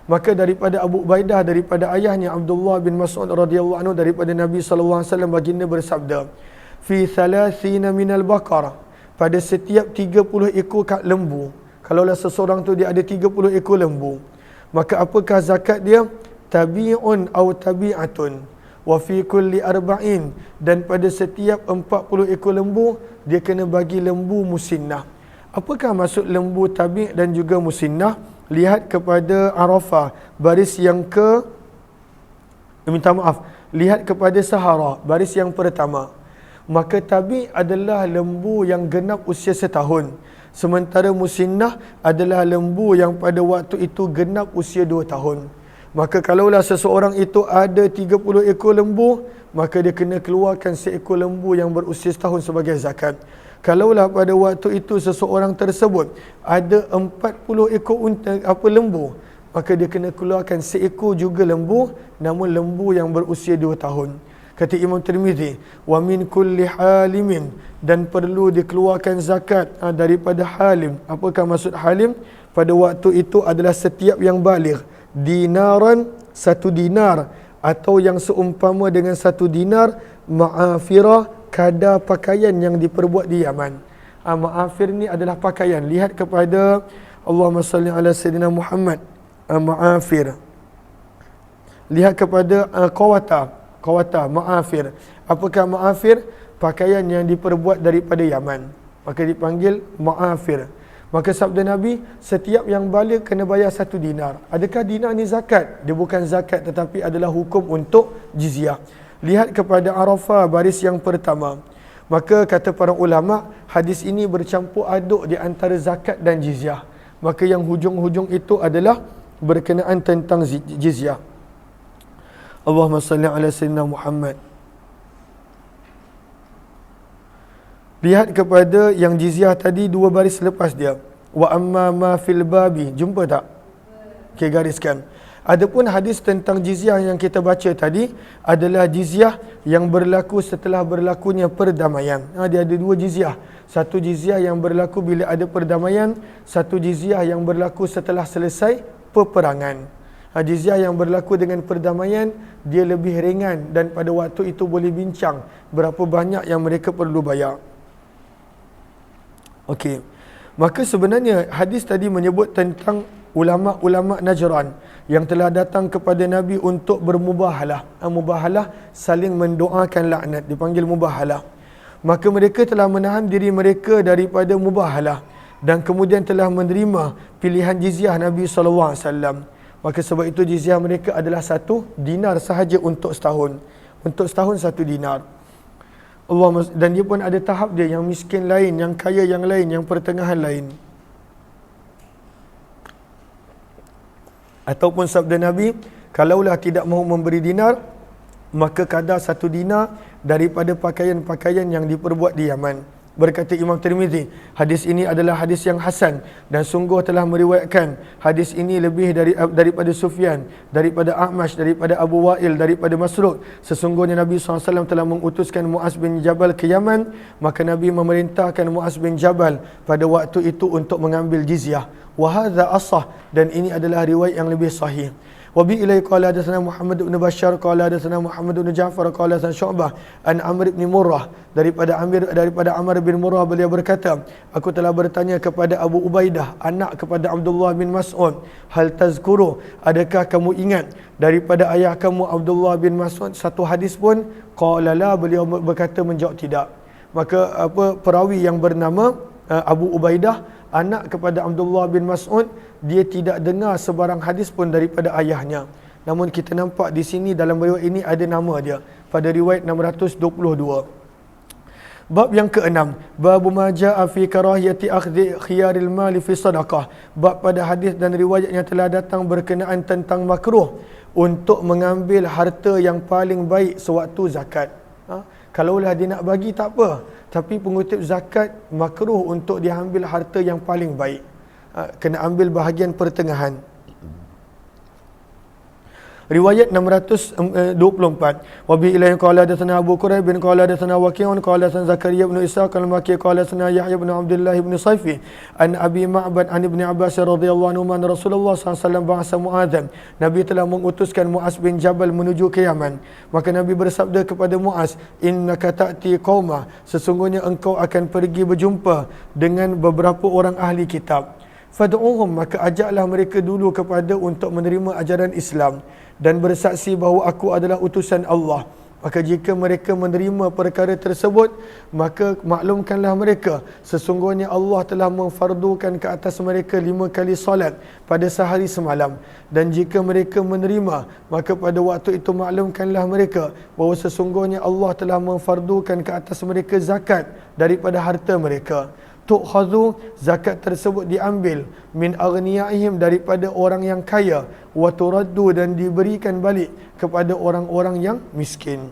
Maka daripada Abu Ubaidah, daripada ayahnya Abdullah bin Mas'ud radhiyallahu anhu, daripada Nabi sallallahu alaihi wasallam, baginda bersabda, fi 30 minal baqarah, pada setiap 30 ekor lembu. Kalaulah seseorang tu dia ada 30 ekor lembu, maka apakah zakat dia? Tabi'un aw tabi'atun wa fi kulli arba'in, dan pada setiap 40 ekor lembu dia kena bagi lembu musinnah. Apakah maksud lembu tabi' dan juga musinnah? Lihat kepada Arafah baris yang lihat kepada Sahara baris yang pertama. Maka tabi' adalah lembu yang genap usia setahun, sementara musinnah adalah lembu yang pada waktu itu genap usia 2 tahun. Maka kalaulah seseorang itu ada 30 ekor lembu, maka dia kena keluarkan seekor lembu yang berusia setahun sebagai zakat. Kalaulah pada waktu itu seseorang tersebut ada 40 ekor lembu, maka dia kena keluarkan seekor juga lembu, namun lembu yang berusia 2 tahun. Kata Imam Tirmizi, wa min kulli halimin, dan perlu dikeluarkan zakat daripada halim. Apakah maksud halim? Pada waktu itu adalah setiap yang baligh, dinaran 1 dinar, atau yang seumpama dengan 1 dinar, ma'afirah, kadar pakaian yang diperbuat di Yaman. Ma'afir ni adalah pakaian. Lihat kepada Allahumma salli ala Sayyidina Muhammad. Ma'afir. Lihat kepada qawata, ma'afir. Apakah ma'afir? Pakaian yang diperbuat daripada Yaman, maka dipanggil ma'afir. Maka sabda Nabi, setiap yang balik kena bayar 1 dinar. Adakah dinar ni zakat? Dia bukan zakat, tetapi adalah hukum untuk jizyah. Lihat kepada Arafah baris yang pertama. Maka kata para ulama, hadis ini bercampur aduk di antara zakat dan jizyah. Maka yang hujung-hujung itu adalah berkenaan tentang jizyah. Allahumma salli ala Sayyidina Muhammad. Lihat kepada yang jizyah tadi, 2 baris lepas dia. Wa amma ma fil babi. Jumpa tak? Okay, gariskan. Adapun hadis tentang jizyah yang kita baca tadi adalah jizyah yang berlaku setelah berlakunya perdamaian. Dia ada 2 jizyah. Satu jizyah yang berlaku bila ada perdamaian, satu jizyah yang berlaku setelah selesai peperangan. Jizyah yang berlaku dengan perdamaian dia lebih ringan, dan pada waktu itu boleh bincang berapa banyak yang mereka perlu bayar. Okey. Maka sebenarnya hadis tadi menyebut tentang ulama-ulama Najran yang telah datang kepada Nabi untuk bermubahalah. Mubahalah saling mendoakan laknat, dipanggil mubahalah. Maka mereka telah menahan diri mereka daripada mubahalah dan kemudian telah menerima pilihan jizyah Nabi SAW. Maka sebab itu jizyah mereka adalah 1 dinar sahaja untuk setahun. Untuk setahun 1 dinar. Allah, dan dia pun ada tahap dia, yang miskin lain, yang kaya yang lain, yang pertengahan lain. Ataupun sabda Nabi, kalaulah tidak mahu memberi dinar, maka kadar 1 dinar daripada pakaian-pakaian yang diperbuat di Yaman. Berkata Imam Tirmizi, hadis ini adalah hadis yang hasan dan sungguh telah meriwayatkan hadis ini lebih daripada Sufyan, daripada A'mash, daripada Abu Wa'il, daripada Masruq. Sesungguhnya Nabi SAW telah mengutuskan Mu'az bin Jabal ke Yaman, maka Nabi memerintahkan Mu'az bin Jabal pada waktu itu untuk mengambil jizyah. Wa hadza ashah, dan ini adalah riwayat yang lebih sahih. Wabi ilai qala hadatsana Muhammad bin Bashar qala hadatsana Muhammad bin Ja'far qala hadatsana Syu'bah an Amr bin Murrah, daripada Amr bin Murrah, beliau berkata, aku telah bertanya kepada Abu Ubaidah, anak kepada Abdullah bin Mas'ud, hal tazkuru, adakah kamu ingat daripada ayah kamu Abdullah bin Mas'ud satu hadis pun? Qala la, beliau berkata menjawab tidak. Maka perawi yang bernama Abu Ubaidah, anak kepada Abdullah bin Mas'ud, dia tidak dengar sebarang hadis pun daripada ayahnya. Namun kita nampak di sini dalam riwayat ini ada nama dia pada riwayat 622. Bab yang ke-6, bab ma jaa fi karahiyati akhdhi khiyaril mali fi sadaqah. Bab pada hadis dan riwayat yang telah datang berkenaan tentang makruh untuk mengambil harta yang paling baik sewaktu zakat. Kalaulah dia nak bagi tak apa, tapi pengutip zakat makruh untuk dia ambil harta yang paling baik. Kena ambil bahagian pertengahan. Riwayat 624. Wa bi ilaihi qala hadatsana Abu Quraib bin qala hadatsana Waqi'un qala hadatsana Zakaria bin Ishaq al-Makki qala hadatsana Yahya bin Abdullah bin Sayfi an Abi Ma'bad an Ibn Abbas radhiyallahu anhu man Rasulullah sallallahu alaihi wasallam ba'asa Mu'adz. Nabi telah mengutuskan Mu'az bin Jabal menuju ke Yaman. Maka Nabi bersabda kepada Mu'az, innaka ta'ti qauma, sesungguhnya engkau akan pergi berjumpa dengan beberapa orang ahli kitab. Fad'uhum, maka ajaklah mereka dulu kepada untuk menerima ajaran Islam dan bersaksi bahawa aku adalah utusan Allah. Maka jika mereka menerima perkara tersebut, maka maklumkanlah mereka sesungguhnya Allah telah memfardukan ke atas mereka 5 kali solat pada sehari semalam. Dan jika mereka menerima, maka pada waktu itu maklumkanlah mereka bahawa sesungguhnya Allah telah memfardukan ke atas mereka zakat daripada harta mereka. Tu'khadhu, zakat tersebut diambil, min aghniyaihim, daripada orang yang kaya, wa turaddu, dan diberikan balik kepada orang-orang yang miskin.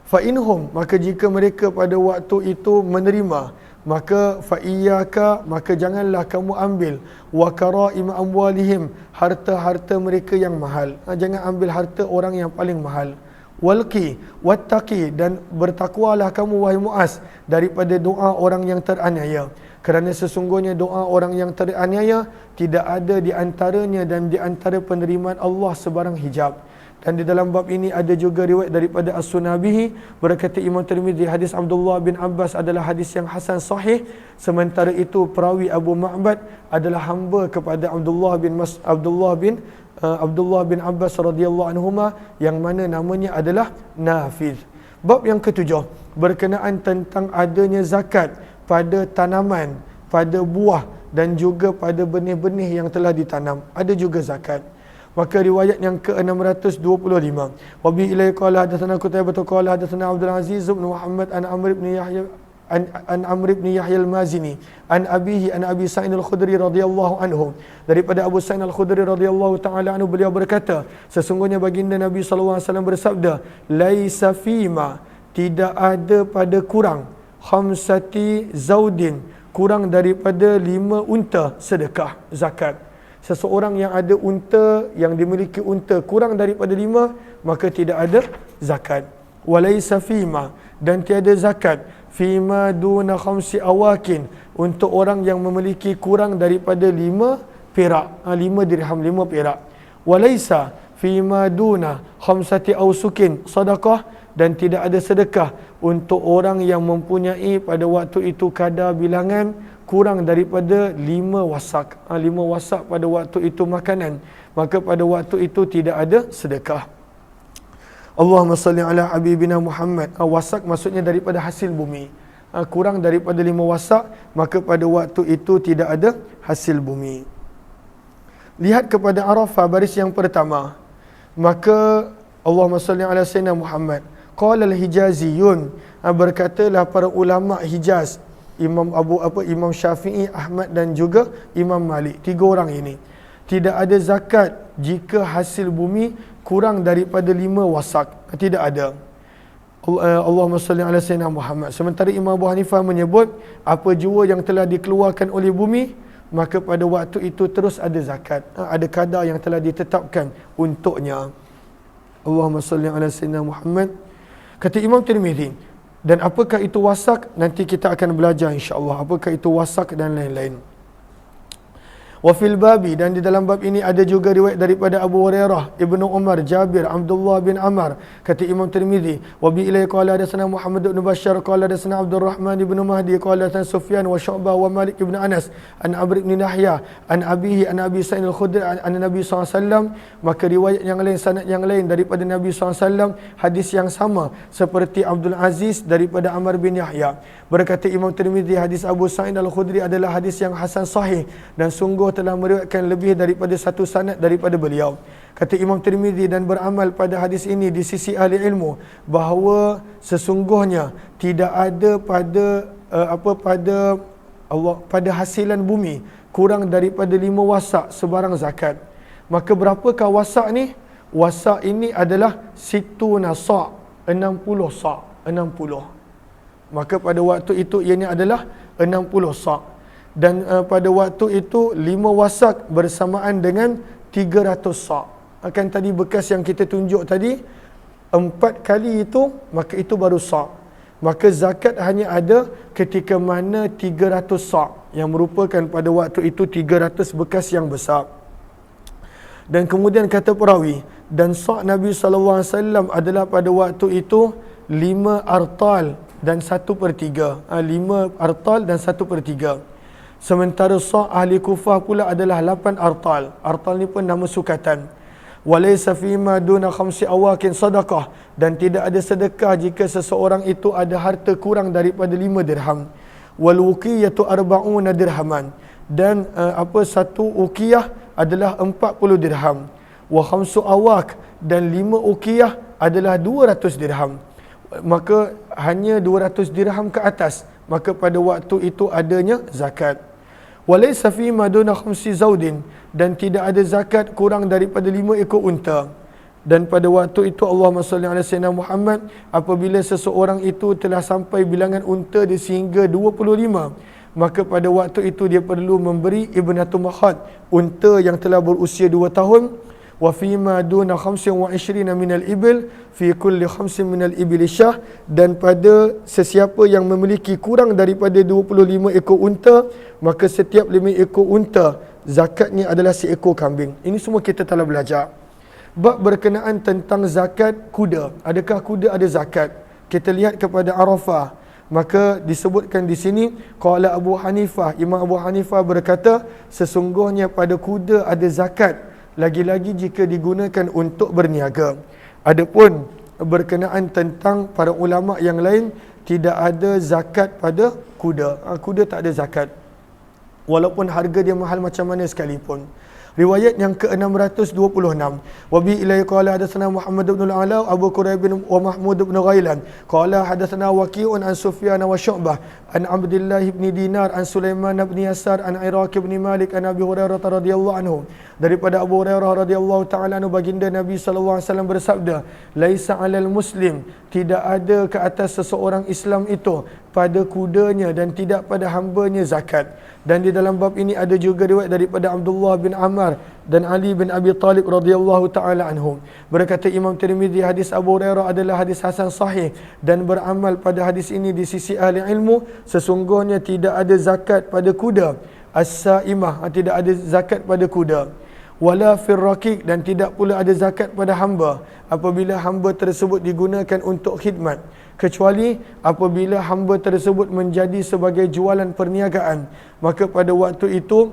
Fa inhum, maka jika mereka pada waktu itu menerima, maka fa iyyaka, maka janganlah kamu ambil, wa karaim amwalihim, harta-harta mereka yang mahal. Jangan ambil harta orang yang paling mahal. Walqi wattaqi, dan bertakwalah kamu wahai Mu'az daripada doa orang yang teraniaya, kerana sesungguhnya doa orang yang teraniaya tidak ada di antaranya dan di antara penerimaan Allah sebarang hijab. Dan di dalam bab ini ada juga riwayat daripada As-Sunabihi, berkata Imam Tirmizi, hadis Abdullah bin Abbas adalah hadis yang hasan sahih. Sementara itu perawi Abu Ma'bad adalah hamba kepada Abdullah bin Abbas radhiyallahu anhuma, yang mana namanya adalah Nafiz. Bab yang ke-7 berkenaan tentang adanya zakat pada tanaman, pada buah dan juga pada benih-benih yang telah ditanam. Ada juga zakat. Maka riwayat yang ke-625, wa bi ilaihi qala hadatsana Qutaibah qala hadatsana Abdul Aziz bin Muhammad an Amr bin Yahya al-Mazini an abihi an Abi Sa'id al-Khudri radhiyallahu anhu, daripada Abu Sa'id al-Khudri radhiyallahu taala anhu, beliau berkata, sesungguhnya baginda Nabi sallallahu alaihi wasallam bersabda, laisa fima, tidak ada pada kurang, khamsati zaudin, kurang daripada 5 unta sedekah zakat. Seseorang yang ada unta, yang dimiliki unta kurang daripada 5, maka tidak ada zakat. Walaysa fima, dan tiada zakat fima duna khamsi awakin, untuk orang yang memiliki kurang daripada 5 perak, 5 dirham, 5 perak. Walaysa fima duna khamsati awsukin sadaqah, dan tidak ada sedekah untuk orang yang mempunyai pada waktu itu kadar bilangan kurang daripada 5 wasak. 5 wasak pada waktu itu makanan, maka pada waktu itu tidak ada sedekah. Allahumma salli ala habibina Muhammad. Wasak maksudnya daripada hasil bumi. Kurang daripada 5 wasak, maka pada waktu itu tidak ada hasil bumi. Lihat kepada Arafah baris yang pertama. Maka Allahumma salli ala sayyidina Muhammad. Qala al-Hijaziyun, berkatalah para ulama Hijaz, Imam Syafi'i, Ahmad dan juga Imam Malik, 3 orang ini, tidak ada zakat jika hasil bumi kurang daripada 5 wasak. Tidak ada. Allahumma salli ala sayyidina Muhammad. Sementara Imam Abu Hanifah menyebut apa jua yang telah dikeluarkan oleh bumi, maka pada waktu itu terus ada zakat. Ada kadar yang telah ditetapkan untuknya. Allahumma salli ala sayyidina Muhammad. Kata Imam Tirmizi, dan apakah itu wasak? Nanti kita akan belajar insya-Allah apakah itu wasak dan lain-lain. Wa fil babi, dan di dalam bab ini ada juga riwayat daripada Abu Hurairah, Ibnu Umar, Jabir, Abdullah bin Amr. Kata Imam Tirmizi, wa bi ilai qala hadatsana Muhammad bin Bashar qala hadatsana Abdul Rahman bin Mahdi qala hadatsana Sufyan wa Syu'bah wa Malik bin Anas an Amr bin Nahya an abihi an Abi Sa'id al-Khudri an Nabi sallallahu alaihi wasallam. Maka riwayat yang lain, sanad yang lain daripada Nabi sallallahu alaihi wasallam, hadis yang sama seperti Abdul Aziz daripada Amr bin Yahya. Berkata Imam Tirmizi, hadis Abu Sa'id al-Khudri adalah hadis yang hasan sahih dan sungguh telah meriwayatkan lebih daripada satu sanad daripada beliau. Kata Imam Tirmizi, dan beramal pada hadis ini di sisi ahli ilmu bahawa sesungguhnya tidak ada pada hasilan bumi kurang daripada 5 wasak sebarang zakat. Maka berapakah wasak ni? Wasak ini adalah situna sa', 60 sa', 60. Maka pada waktu itu ianya adalah 60 sa'. Dan pada waktu itu 5 wasak bersamaan dengan 300 sa'. Akan tadi bekas yang kita tunjuk tadi 4 kali itu, maka itu baru sa'. Maka zakat hanya ada ketika mana 300 sa', yang merupakan pada waktu itu 300 bekas yang besar. Dan kemudian kata perawi, dan sa' Nabi SAW adalah pada waktu itu 5 artal dan 1/3. 5 artal dan 1/3. Sementara sa' ahli Kufah pula adalah 8 artal. Artal ni pun nama sukatan. Walaysa fima duna khamsi awakin sadaqah, dan tidak ada sedekah jika seseorang itu ada harta kurang daripada 5 dirham. Wal wuqiyatu 40 dirhaman, dan satu uqiyah adalah 40 dirham. Wa khamsu awak, dan 5 uqiyah adalah 200 dirham. Maka hanya 200 dirham ke atas, maka pada waktu itu adanya zakat. Walaysa fi maduna khamsi zaudin, dan tidak ada zakat kurang daripada 5 ekor unta. Dan pada waktu itu Allahumma salli ala sayyidina Muhammad, apabila seseorang itu telah sampai bilangan unta dia sehingga 25, maka pada waktu itu dia perlu memberi ibnatu makhad, unta yang telah berusia 2 tahun. Wa fima duna 25 minal ibil fi kulli 5 minal ibili syah, dan pada sesiapa yang memiliki kurang daripada 25 ekor unta, maka setiap 5 ekor unta zakatnya adalah seekor kambing. Ini semua kita telah belajar. Bab berkenaan tentang zakat kuda. Adakah kuda ada zakat? Kita lihat kepada Arafah. Maka disebutkan di sini, qala Abu Hanifah, Imam Abu Hanifah berkata, sesungguhnya pada kuda ada zakat, lagi-lagi jika digunakan untuk berniaga. Adapun berkenaan tentang para ulama yang lain, tidak ada zakat pada kuda. Kuda tak ada zakat, walaupun harga dia mahal macam mana sekalipun. Riwayat yang ke-626, wa bi ilai qala hadatsana Muhammad bin al-Ala Abu Quraib wa Mahmud bin Ghailan qala hadatsana Waqi'un an Sufyan wa Syu'bah an Abdullah bin Dinar an Sulaiman bin Yasar an Iraq bin Malik an Abi Hurairah radhiyallahu anhu. Daripada Abu Hurairah radhiyallahu taala anhu, baginda Nabi sallallahu alaihi wasallam bersabda, laisa 'alal muslim, tidak ada ke atas seseorang Islam itu pada kudanya dan tidak pada hambanya zakat. Dan di dalam bab ini ada juga riwayat daripada Abdullah bin Ammar dan Ali bin Abi Talib radhiyallahu taala anhum. Berkata Imam Tirmizi, hadis Abu Hurairah adalah hadis hasan sahih, dan beramal pada hadis ini di sisi ahli ilmu, sesungguhnya tidak ada zakat pada kuda as-saimah, tidak ada zakat pada kuda. Wala fir raqiq, dan tidak pula ada zakat pada hamba apabila hamba tersebut digunakan untuk khidmat, kecuali apabila hamba tersebut menjadi sebagai jualan perniagaan. Maka pada waktu itu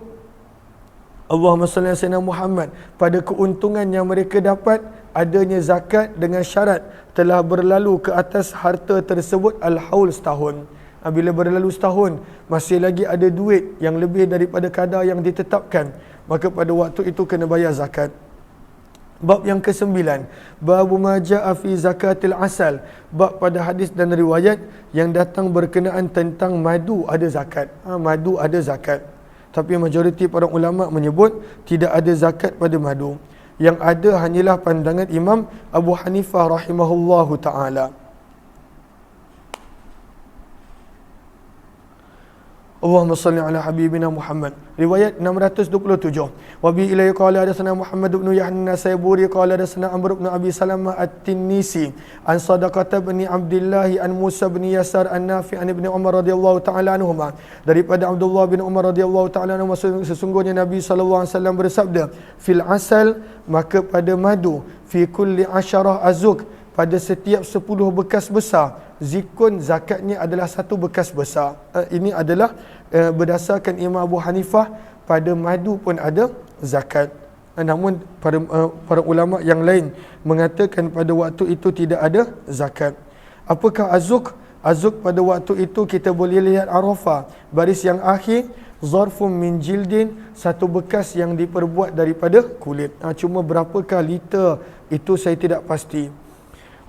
Allahumma salli ala sayyidina Muhammad, pada keuntungan yang mereka dapat adanya zakat dengan syarat telah berlalu ke atas harta tersebut al-haul setahun. Bila berlalu setahun masih lagi ada duit yang lebih daripada kadar yang ditetapkan, maka pada waktu itu kena bayar zakat. Bab yang ke-9, bab ma jaa fi zakatil asal, bab pada hadis dan riwayat yang datang berkenaan tentang madu ada zakat. Madu ada zakat, tapi majoriti para ulama menyebut tidak ada zakat pada madu. Yang ada hanyalah pandangan Imam Abu Hanifah rahimahullahu taala. Allahumma salli ala habibina Muhammad. Riwayat 627. Wa bi ilayhi qala hadatsana Muhammad bin Yahya Sayburi qala hadatsana Amr bin Abi Salamah At-Tinnisi an Sadaqah bin Abdullah an Musa bin Yasar an Nafi' an Ibnu Umar radhiyallahu taala anhuma. Daripada Abdullah bin Umar radhiyallahu taala anhu, sesungguhnya Nabi sallallahu alaihi wasallam bersabda, fil asal, maka pada madu, fi kulli asyarah azuk, pada setiap 10 bekas besar, zikun, zakatnya adalah 1 bekas besar. Ini adalah berdasarkan Imam Abu Hanifah, pada madu pun ada zakat. Namun para ulama yang lain mengatakan pada waktu itu tidak ada zakat. Apakah azuk? Azuk pada waktu itu kita boleh lihat Arafah, baris yang akhir, zarfum min jildin, 1 bekas yang diperbuat daripada kulit. Cuma berapakah liter itu saya tidak pasti.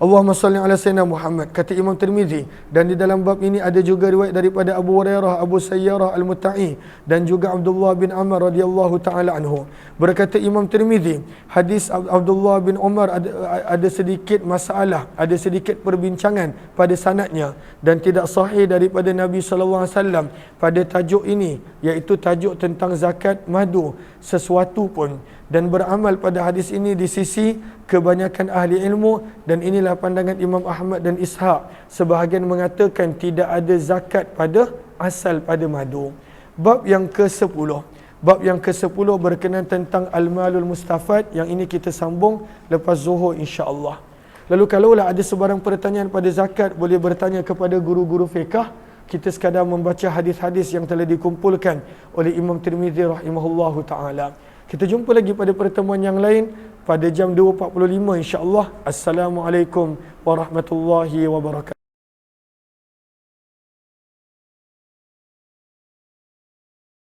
Allahumma salli ala sayyidina Muhammad, kata Imam Tirmizi, dan di dalam bab ini ada juga riwayat daripada Abu Hurairah, Abu Sayyarah Al-Muta'i, dan juga Abdullah bin Amr radhiyallahu taala anhu. Berkata Imam Tirmizi, hadis Abdullah bin Umar ada sedikit masalah, ada sedikit perbincangan pada sanadnya dan tidak sahih daripada Nabi sallallahu alaihi wasallam pada tajuk ini, iaitu tajuk tentang zakat madu sesuatu pun, dan beramal pada hadis ini di sisi kebanyakan ahli ilmu, dan inilah pandangan Imam Ahmad dan Ishaq. Sebahagian mengatakan tidak ada zakat pada asal pada madu. Bab yang ke-10. Bab yang ke-10 berkenaan tentang al-malul mustafad, yang ini kita sambung lepas Zuhur insya-Allah. Lalu kalaulah ada sebarang pertanyaan pada zakat, boleh bertanya kepada guru-guru fiqh. Kita sekadar membaca hadis-hadis yang telah dikumpulkan oleh Imam Tirmizi rahimahullahu taala. Kita jumpa lagi pada pertemuan yang lain pada jam 2.45 insya-Allah. Assalamualaikum warahmatullahi wabarakatuh.